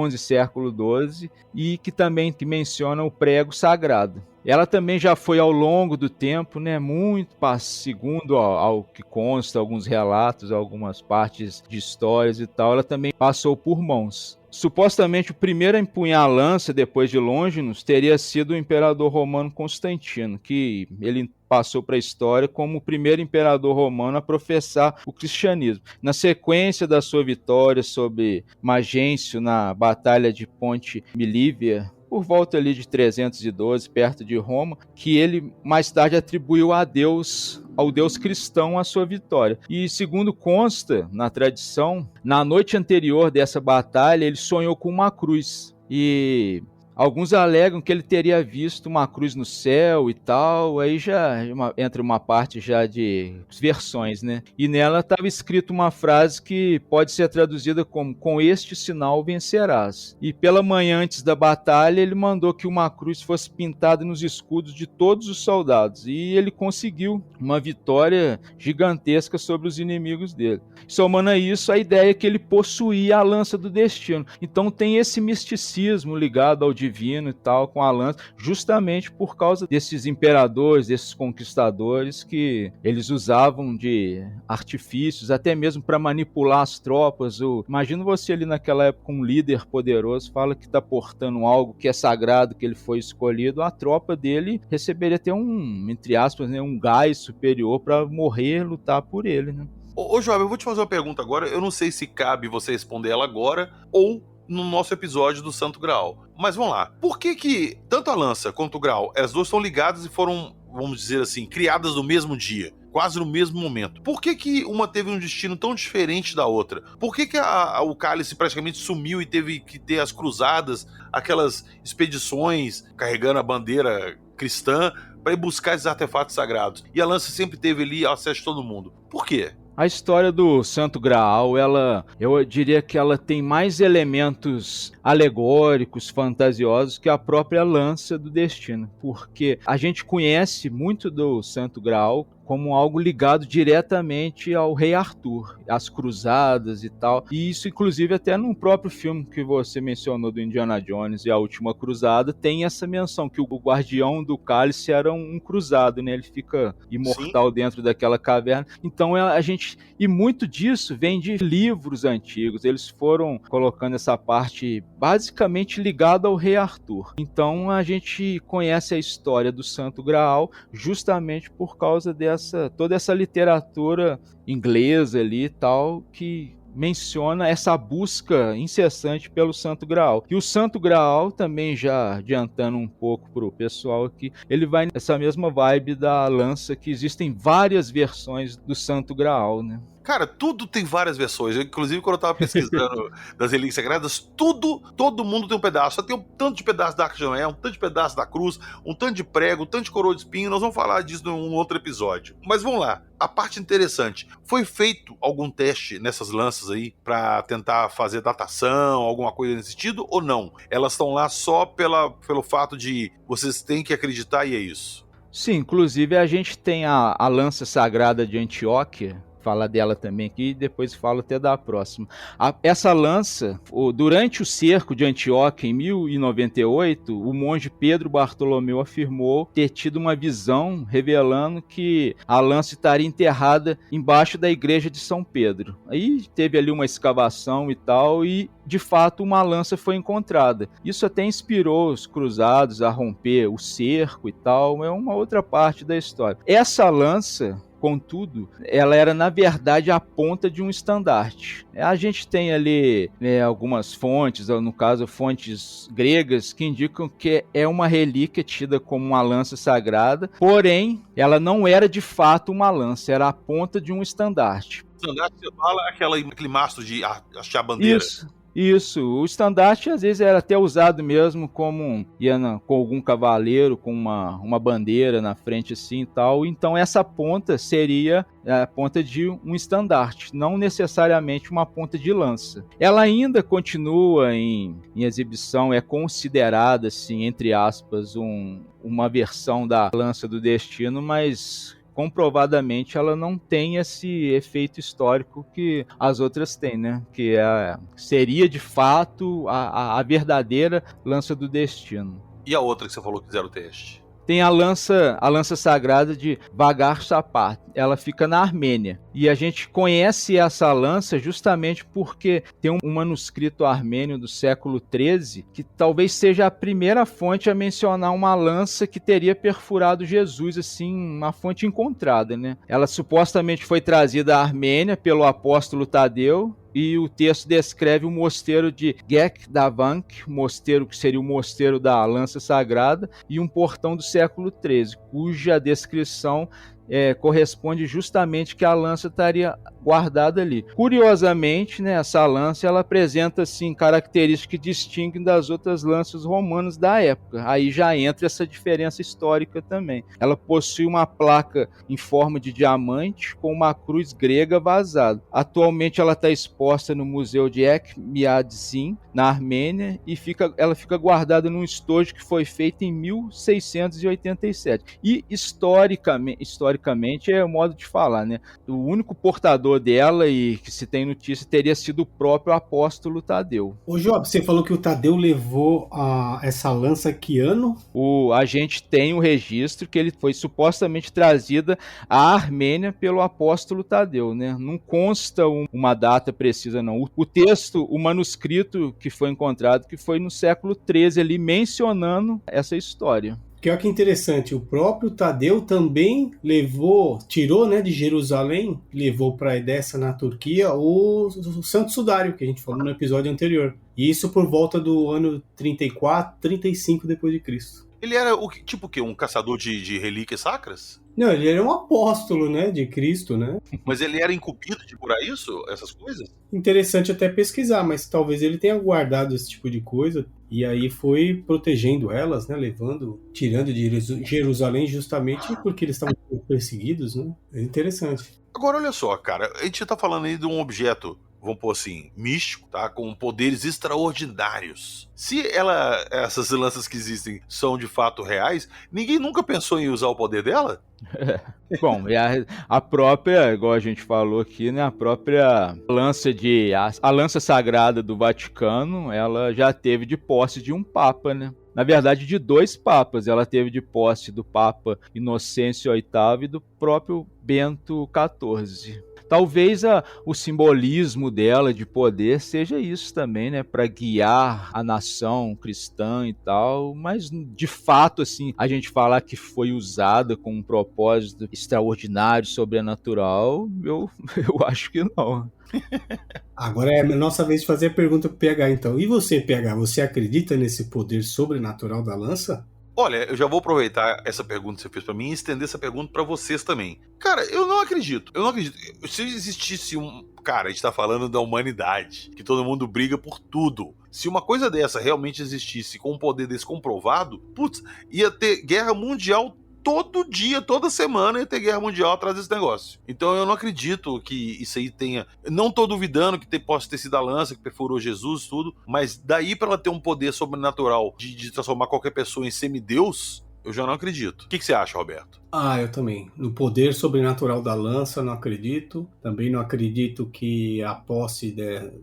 XI, século XII, e que também menciona o prego sagrado. Ela também já foi ao longo do tempo, né, muito segundo ao que consta, alguns relatos, algumas partes de histórias e tal, ela também passou por mãos. Supostamente o primeiro a empunhar a lança depois de Longinos teria sido o imperador romano Constantino, que ele passou para a história como o primeiro imperador romano a professar o cristianismo. Na sequência da sua vitória sobre Magêncio na Batalha de Ponte Milívia, por volta ali de 312, perto de Roma, que ele mais tarde atribuiu ao Deus cristão a sua vitória. E segundo consta na tradição, na noite anterior dessa batalha, ele sonhou com uma cruz. E Alguns alegam que ele teria visto uma cruz no céu e tal, aí já entra uma parte já de versões, né? E nela estava escrito uma frase que pode ser traduzida como: com este sinal vencerás. E pela manhã antes da batalha, ele mandou que uma cruz fosse pintada nos escudos de todos os soldados, e ele conseguiu uma vitória gigantesca sobre os inimigos dele. Somando a isso, a ideia é que ele possuía a lança do destino. Então tem esse misticismo ligado ao divino e tal, com a lança, justamente por causa desses imperadores, desses conquistadores, que eles usavam de artifícios, até mesmo para manipular as tropas. Imagina você ali naquela época, um líder poderoso fala que está portando algo que é sagrado, que ele foi escolhido, a tropa dele receberia até entre aspas, né, um gás superior para morrer, lutar por ele, né? Ô, Joab, eu vou te fazer uma pergunta agora. Eu não sei se cabe você responder ela agora ou no nosso episódio do Santo Graal. Mas vamos lá. Por que tanto a lança quanto o Graal, as duas estão ligadas e foram, vamos dizer assim, criadas no mesmo dia, quase no mesmo momento? Por que uma teve um destino tão diferente da outra? Por que o cálice praticamente sumiu e teve que ter as cruzadas, aquelas expedições carregando a bandeira cristã para ir buscar esses artefatos sagrados? E a lança sempre teve ali acesso a todo mundo. Por quê? A história do Santo Graal, eu diria que ela tem mais elementos alegóricos, fantasiosos, que a própria lança do destino, porque a gente conhece muito do Santo Graal como algo ligado diretamente ao rei Arthur, às cruzadas e tal, e isso inclusive até no próprio filme que você mencionou do Indiana Jones e a Última Cruzada, tem essa menção, que o guardião do cálice era um cruzado, né? Ele fica imortal. Sim. Dentro daquela caverna. Então e muito disso vem de livros antigos, eles foram colocando essa parte basicamente ligada ao rei Arthur. Então a gente conhece a história do Santo Graal justamente por causa toda essa literatura inglesa ali e tal, que menciona essa busca incessante pelo Santo Graal. E o Santo Graal, também já adiantando um pouco pro pessoal aqui, ele vai nessa mesma vibe da lança, que existem várias versões do Santo Graal, né? Cara, tudo tem várias versões. Inclusive, quando eu tava pesquisando das relíquias sagradas, todo mundo tem um pedaço. Só tem um tanto de pedaço da Arca de Noé, um tanto de pedaço da cruz, um tanto de prego, um tanto de coroa de espinho. Nós vamos falar disso num outro episódio. Mas vamos lá. A parte interessante. Foi feito algum teste nessas lanças aí pra tentar fazer datação, alguma coisa nesse sentido, ou não? Elas estão lá só pelo fato de vocês têm que acreditar e é isso? Sim, inclusive a gente tem a lança sagrada de Antioquia, falar dela também aqui, depois falo até da próxima. Essa lança, durante o cerco de Antioquia em 1098, o monge Pedro Bartolomeu afirmou ter tido uma visão revelando que a lança estaria enterrada embaixo da igreja de São Pedro. Aí teve ali uma escavação e tal, e de fato uma lança foi encontrada. Isso até inspirou os cruzados a romper o cerco e tal, é uma outra parte da história. Essa lança, contudo, ela era na verdade a ponta de um estandarte. A gente tem ali algumas fontes, no caso fontes gregas, que indicam que é uma relíquia tida como uma lança sagrada, porém ela não era de fato uma lança, era a ponta de um estandarte. O estandarte, você fala, aquele mastro de hastear a bandeira. Isso, o estandarte às vezes era até usado mesmo como com algum cavaleiro, com uma bandeira na frente assim e tal. Então essa ponta seria a ponta de um estandarte, não necessariamente uma ponta de lança. Ela ainda continua em exibição, é considerada, assim, entre aspas, uma versão da lança do destino, mas comprovadamente ela não tem esse efeito histórico que as outras têm, né? Que seria de fato a verdadeira lança do destino. E a outra que você falou que fizeram o teste? Tem a lança sagrada de Vagar-Sapar. Ela fica na Armênia. E a gente conhece essa lança justamente porque tem um manuscrito armênio do século XIII que talvez seja a primeira fonte a mencionar uma lança que teria perfurado Jesus, assim, uma fonte encontrada, né? Ela supostamente foi trazida à Armênia pelo apóstolo Tadeu, e o texto descreve o mosteiro de Gek-Davank, mosteiro que seria o mosteiro da lança sagrada, e um portão do século XIII, cuja descrição corresponde justamente que a lança estaria guardada ali. Curiosamente, né, essa lança ela apresenta assim, características que distinguem das outras lanças romanas da época. Aí já entra essa diferença histórica também. Ela possui uma placa em forma de diamante com uma cruz grega vazada. Atualmente ela está exposta no Museu de Etchmiadzin, na Armênia, e ela fica guardada num estojo que foi feito em 1687. E historicamente é o modo de falar, né? O único portador dela e que se tem notícia teria sido o próprio apóstolo Tadeu. Ô Job, você falou que o Tadeu levou essa lança que ano? A gente tem o registro que ele foi supostamente trazida à Armênia pelo apóstolo Tadeu, né? Não consta uma data precisa, não. O texto, o manuscrito que foi encontrado, que foi no século XIII ali, mencionando essa história. Que olha que interessante, o próprio Tadeu também tirou, né, de Jerusalém, levou para Edessa, na Turquia, o Santo Sudário, que a gente falou no episódio anterior. E isso por volta do ano 34, 35 depois de Cristo. Ele era tipo o quê? Um caçador de relíquias sacras? Não, ele era um apóstolo, né, de Cristo, né? Mas ele era incumbido de curar isso? Essas coisas? Interessante até pesquisar, mas talvez ele tenha guardado esse tipo de coisa e aí foi protegendo elas, né, tirando de Jerusalém justamente porque eles estavam perseguidos, né? É interessante. Agora, olha só, cara, a gente tá falando aí de um objeto, vamos pôr assim, místico, tá? Com poderes extraordinários. Se essas lanças que existem são de fato reais, ninguém nunca pensou em usar o poder dela? Bom, a própria, igual a gente falou aqui, né, a própria lança a lança sagrada do Vaticano, ela já teve de posse de um papa, né? Na verdade, de 2 papas. Ela teve de posse do Papa Inocêncio VIII e do próprio Bento XIV. Talvez o simbolismo dela de poder seja isso também, né? Para guiar a nação cristã e tal. Mas, de fato, assim, a gente falar que foi usada com um propósito extraordinário, sobrenatural, eu acho que não. Agora é a nossa vez de fazer a pergunta pro PH, então. E você, PH, você acredita nesse poder sobrenatural da lança? Olha, eu já vou aproveitar essa pergunta que você fez pra mim e estender essa pergunta pra vocês também. Cara, eu não acredito. Se existisse Cara, a gente tá falando da humanidade, que todo mundo briga por tudo. Se uma coisa dessa realmente existisse com um poder desse comprovado, putz, ia ter guerra mundial todo dia, toda semana ia ter guerra mundial atrás desse negócio. Então eu não acredito que isso aí tenha... Não tô duvidando que possa ter sido a lança que perfurou Jesus, tudo, mas daí pra ela ter um poder sobrenatural de transformar qualquer pessoa em semideus, eu já não acredito. O que você acha, Roberto? Eu também. No poder sobrenatural da lança, não acredito. Também não acredito que a posse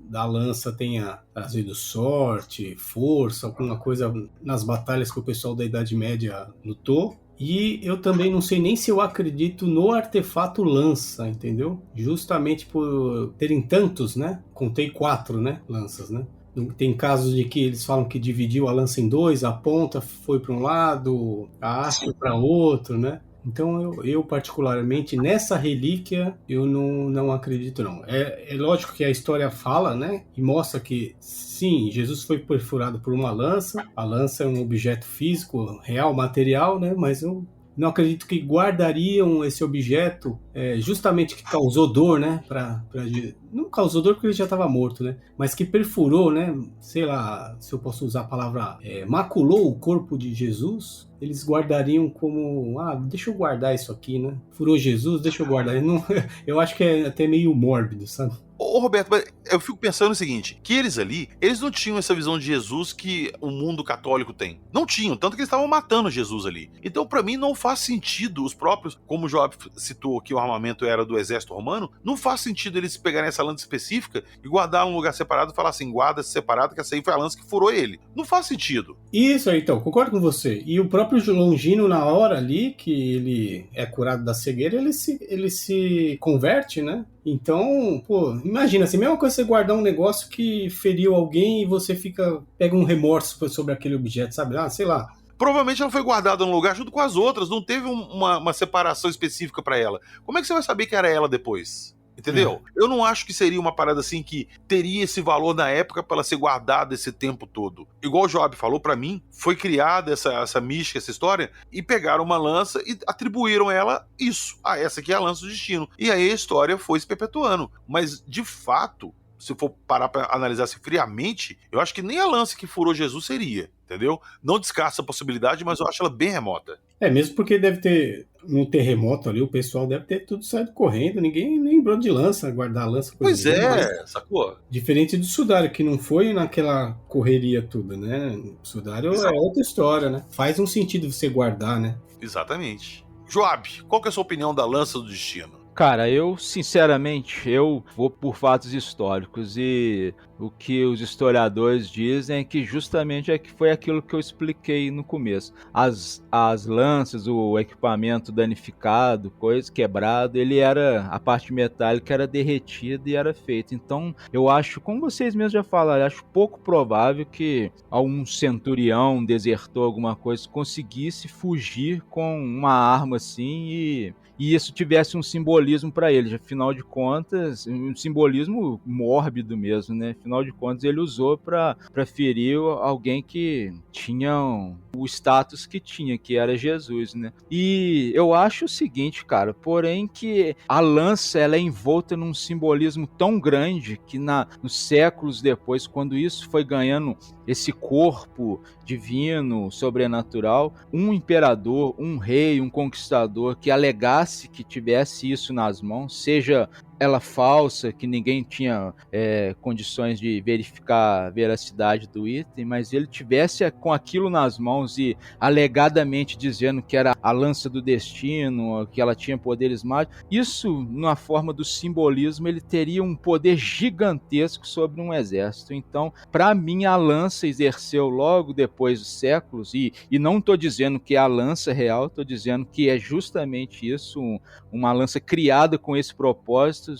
da lança tenha trazido sorte, força, alguma coisa nas batalhas que o pessoal da Idade Média lutou. E eu também não sei nem se eu acredito no artefato lança, entendeu? Justamente por terem tantos, né? Contei 4, né? Lanças, né? Tem casos de que eles falam que dividiu a lança em 2, a ponta foi para um lado, a haste para outro, né? Então eu particularmente nessa relíquia eu não acredito não. É lógico que a história fala, né? E mostra que sim, Jesus foi perfurado por uma lança. A lança é um objeto físico, real, material, né? Mas eu não acredito que guardariam esse objeto justamente que causou dor, né? Não causou dor porque ele já estava morto, né? Mas que perfurou, né? Sei lá, se eu posso usar a palavra, maculou o corpo de Jesus. Eles guardariam como, deixa eu guardar isso aqui, né? Furou Jesus, deixa eu guardar. Eu acho que é até meio mórbido, sabe? Ô Roberto, eu fico pensando o seguinte, que eles não tinham essa visão de Jesus que o mundo católico tem. Não tinham, tanto que eles estavam matando Jesus ali. Então, pra mim, não faz sentido os próprios, como o Joab citou que o armamento era do exército romano, não faz sentido eles pegarem essa lança específica e guardar num lugar separado e falar assim, guarda separado, que essa aí foi a lança que furou ele. Não faz sentido. Isso aí, então, concordo com você. E o próprio Longino, na hora ali, que ele é curado da cegueira, ele se converte, né? Então, pô, imagina assim, mesma coisa você guardar um negócio que feriu alguém e você pega um remorso sobre aquele objeto, sabe? Sei lá. Provavelmente ela foi guardada num lugar junto com as outras, não teve uma separação específica pra ela. Como é que você vai saber que era ela depois? Entendeu? Eu não acho que seria uma parada assim que teria esse valor na época pra ela ser guardada esse tempo todo. Igual o Joab falou, pra mim, foi criada essa mística, essa história, e pegaram uma lança e atribuíram ela isso. Ah, essa aqui é a lança do destino. E aí a história foi se perpetuando. Mas, de fato, se for parar pra analisar assim friamente, eu acho que nem a lança que furou Jesus seria, entendeu? Não descarta essa possibilidade, mas eu acho ela bem remota. Mesmo porque deve ter, no terremoto ali, o pessoal deve ter tudo saído correndo, ninguém lembrou de lança, guardar a lança. Pois é, sacou? Diferente do Sudário, que não foi naquela correria toda, né? O Sudário é outra história, né? Faz um sentido você guardar, né? Exatamente. Joab, qual que é a sua opinião da lança do destino? Cara, eu, sinceramente, eu vou por fatos históricos e o que os historiadores dizem é que justamente foi aquilo que eu expliquei no começo. As lanças, o equipamento danificado, coisa quebrado, a parte metálica era derretida e era feita. Então, eu acho, como vocês mesmos já falaram, acho pouco provável que algum centurião, desertor, alguma coisa, conseguisse fugir com uma arma assim e isso tivesse um simbolismo para ele. Afinal de contas, um simbolismo mórbido mesmo, né? Afinal de contas, ele usou para ferir alguém que tinha o status que tinha, que era Jesus, né? E eu acho o seguinte, cara, porém que a lança ela é envolta num simbolismo tão grande que nos séculos depois, quando isso foi ganhando esse corpo divino, sobrenatural, um imperador, um rei, um conquistador que alegasse que tivesse isso nas mãos, seja ela falsa, que ninguém tinha condições de verificar a veracidade do item, mas ele tivesse com aquilo nas mãos e alegadamente dizendo que era a lança do destino, que ela tinha poderes mágicos, isso, na forma do simbolismo, ele teria um poder gigantesco sobre um exército. Então, para mim, a lança exerceu logo depois dos séculos, e não estou dizendo que é a lança real, estou dizendo que é justamente isso, uma lança criada com esse propósito,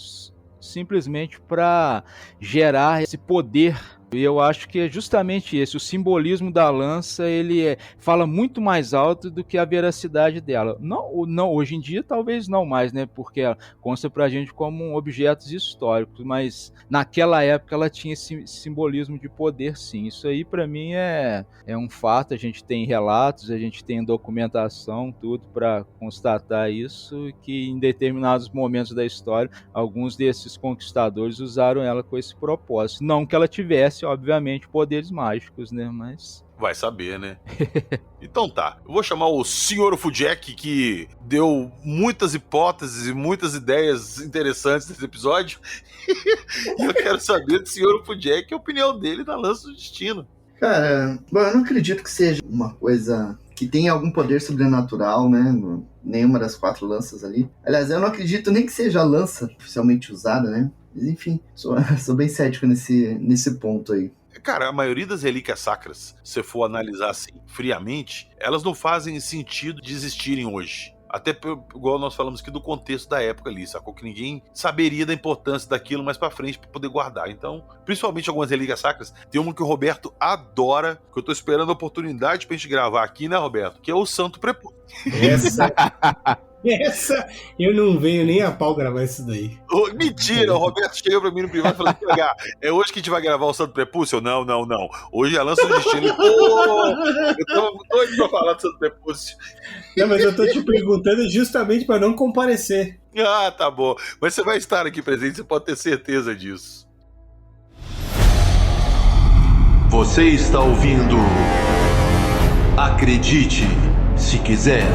simplesmente para gerar esse poder. E eu acho que é justamente esse, o simbolismo da lança, ele fala muito mais alto do que a veracidade dela. Não, hoje em dia talvez não mais, né? Porque ela consta pra gente como objetos históricos, mas naquela época ela tinha esse simbolismo de poder, sim. Isso aí pra mim é um fato, a gente tem relatos, a gente tem documentação, tudo para constatar isso, que em determinados momentos da história, alguns desses conquistadores usaram ela com esse propósito. Não que ela tivesse, obviamente, poderes mágicos, né? Mas vai saber, né? Então tá, eu vou chamar o Sr. Ufudjek, que deu muitas hipóteses e muitas ideias interessantes nesse episódio. E eu quero saber do Sr. Ufudjek a opinião dele na lança do destino. Cara, bom, eu não acredito que seja uma coisa que tenha algum poder sobrenatural, né? Nenhuma das 4 lanças ali. Aliás, eu não acredito nem que seja a lança oficialmente usada, né? Mas enfim, sou bem cético nesse ponto aí. Cara, a maioria das relíquias sacras, se você for analisar assim, friamente, elas não fazem sentido de existirem hoje. Até igual nós falamos aqui do contexto da época ali, sacou? Que ninguém saberia da importância daquilo mais pra frente pra poder guardar. Então, principalmente algumas relíquias sacras, tem uma que o Roberto adora, que eu tô esperando a oportunidade pra gente gravar aqui, né, Roberto? Que é o Santo Prepúcio. Essa eu não venho nem a pau gravar isso daí. Mentira, o Roberto chegou pra mim no privado e falou: é hoje que a gente vai gravar o Santo Prepúcio? Não. Hoje é a lança do destino. Eu tô doido pra falar do Santo Prepúcio. Não, mas eu tô te perguntando justamente pra não comparecer. Ah, tá bom. Mas você vai estar aqui presente, você pode ter certeza disso. Você está ouvindo Acredite Se Quiser.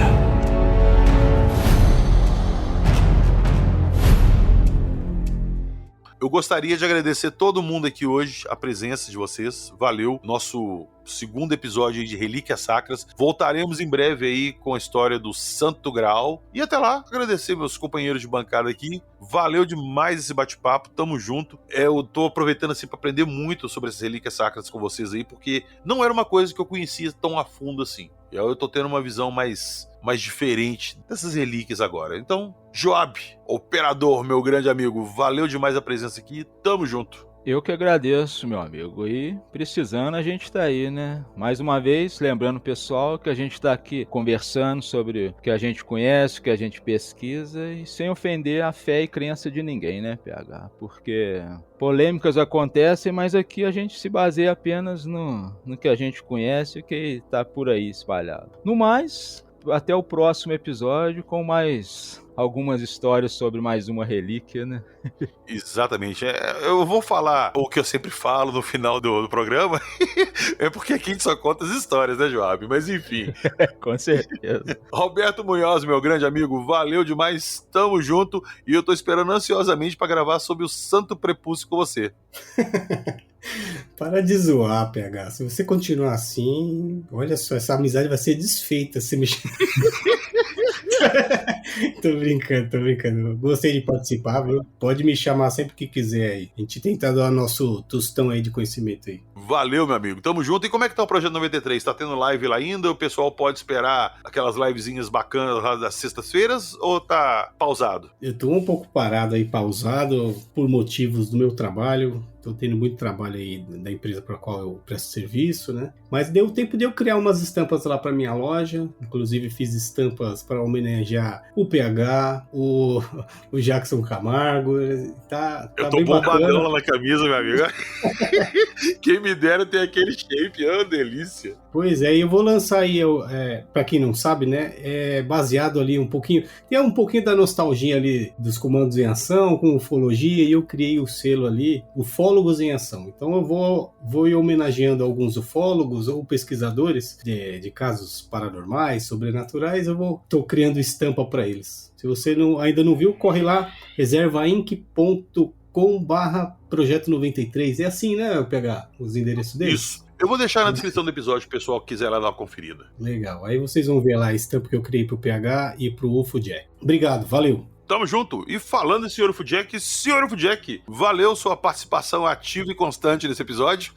Eu gostaria de agradecer todo mundo aqui hoje, a presença de vocês. Valeu. Nosso segundo episódio aí de Relíquias Sacras. Voltaremos em breve aí com a história do Santo Graal. E até lá, agradecer meus companheiros de bancada aqui. Valeu demais esse bate-papo. Tamo junto. Eu tô aproveitando assim para aprender muito sobre essas Relíquias Sacras com vocês aí, porque não era uma coisa que eu conhecia tão a fundo assim. E aí eu tô tendo uma visão mais diferente dessas relíquias agora. Então, Joab, operador, meu grande amigo, valeu demais a presença aqui. Tamo junto. Eu que agradeço, meu amigo. E precisando, a gente tá aí, né? Mais uma vez, lembrando o pessoal que a gente tá aqui conversando sobre o que a gente conhece, o que a gente pesquisa e sem ofender a fé e crença de ninguém, né, PH? Porque polêmicas acontecem, mas aqui a gente se baseia apenas no que a gente conhece e que tá por aí espalhado. No mais, até o próximo episódio com mais algumas histórias sobre mais uma relíquia, né? Exatamente. Eu vou falar o que eu sempre falo no final do programa, é porque aqui a gente só conta as histórias, né, Joab? Mas enfim. Com certeza. Roberto Munhoz, meu grande amigo, valeu demais, tamo junto, e eu tô esperando ansiosamente pra gravar sobre o Santo Prepúcio com você. Para de zoar, PH. Se você continuar assim, olha só, essa amizade vai ser desfeita se mexer. Tô brincando. Gostei de participar, viu? Pode me chamar sempre que quiser aí. A gente tenta dar nosso tostão aí de conhecimento aí. Valeu, meu amigo, tamo junto. E como é que tá o Projeto 93? Tá tendo live lá ainda? O pessoal pode esperar aquelas livezinhas bacanas lá das sextas-feiras ou tá pausado? Eu tô um pouco parado aí, pausado, por motivos do meu trabalho. Tô tendo muito trabalho aí da empresa para a qual eu presto serviço, né? Mas deu tempo de eu criar umas estampas lá para minha loja. Inclusive fiz estampas para homenagear o PH, o Jackson Camargo. Tá eu tô bem bombadão bacana lá na camisa, meu amigo. Quem me dera ter aquele shape, delícia. Pois é, e eu vou lançar aí, para quem não sabe, né, baseado ali um pouquinho, tem um pouquinho da nostalgia ali dos comandos em ação, com ufologia, e eu criei o selo ali, Ufólogos em Ação. Então eu vou ir homenageando alguns ufólogos ou pesquisadores de casos paranormais, sobrenaturais, tô criando estampa para eles. Se você ainda não viu, corre lá, reservainc.com/projeto 93. É assim, né, pegar os endereços deles? Isso. Eu vou deixar na descrição do episódio, o pessoal que quiser lá dar uma conferida. Legal. Aí vocês vão ver lá a estampa que eu criei pro PH e pro UFO Jack. Obrigado, valeu. Tamo junto. E falando em Sr. UFO Jack, valeu sua participação ativa e constante nesse episódio.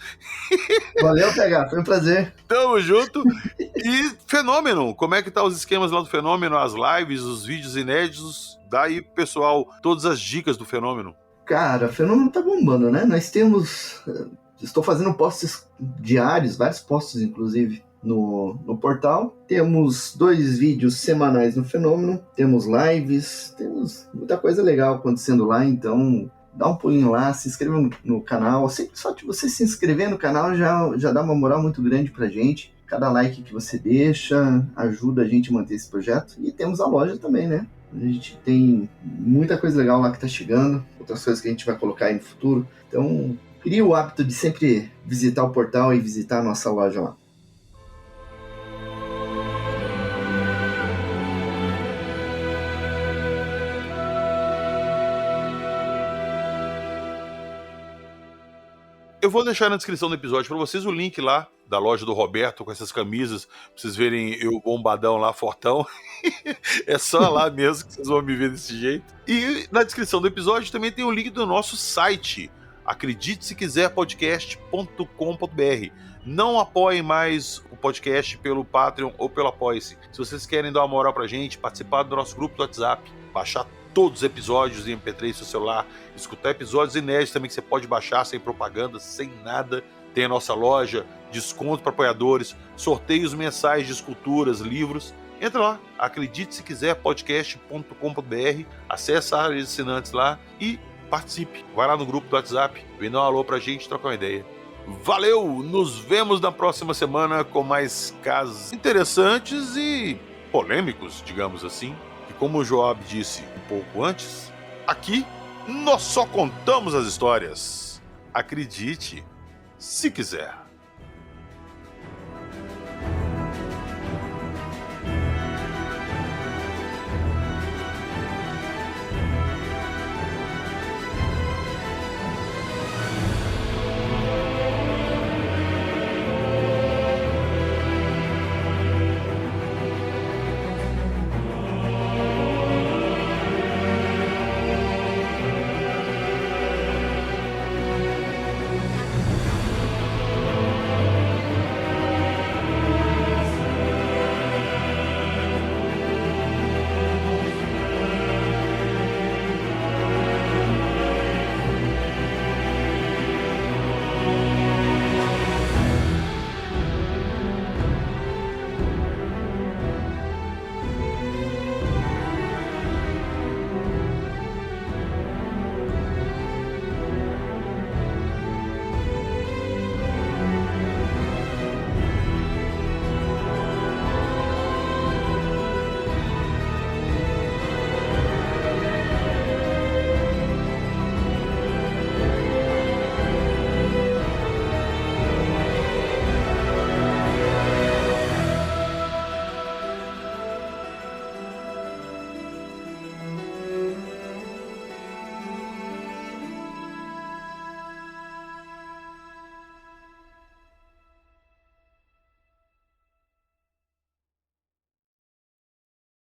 Valeu, PH, foi um prazer. Tamo junto. E Fenômeno, como é que tá os esquemas lá do Fenômeno, as lives, os vídeos inéditos? Dá aí, pessoal, todas as dicas do Fenômeno. Cara, o Fenômeno tá bombando, né? Nós temos... Estou fazendo posts diários, vários posts, inclusive, no portal. Temos 2 vídeos semanais no Fenômeno, temos lives, temos muita coisa legal acontecendo lá, então dá um pulinho lá, se inscreva no canal. Só de você se inscrever no canal já dá uma moral muito grande pra gente. Cada like que você deixa ajuda a gente a manter esse projeto. E temos a loja também, né? A gente tem muita coisa legal lá que tá chegando, outras coisas que a gente vai colocar aí no futuro. Então... Cria o hábito de sempre visitar o portal e visitar a nossa loja lá. Eu vou deixar na descrição do episódio para vocês o link lá da loja do Roberto com essas camisas, pra vocês verem eu bombadão lá, fortão. É só lá mesmo que vocês vão me ver desse jeito. E na descrição do episódio também tem o link do nosso site, acredite se quiser podcast.com.br. Não apoiem mais o podcast pelo Patreon ou pelo Apoia-se. Se vocês querem dar uma moral pra gente, participar do nosso grupo do WhatsApp, baixar todos os episódios em MP3 no seu celular, escutar episódios inéditos também que você pode baixar sem propaganda, sem nada. Tem a nossa loja, desconto para apoiadores, sorteios mensais de esculturas, livros. Entra lá, acredite se quiser podcast.com.br, acessa a área de assinantes lá e participe, vai lá no grupo do WhatsApp, vem dar um alô pra gente, trocar uma ideia. Valeu, nos vemos na próxima semana com mais casos interessantes e polêmicos, digamos assim. E como o Joab disse um pouco antes, aqui nós só contamos as histórias. Acredite, se quiser.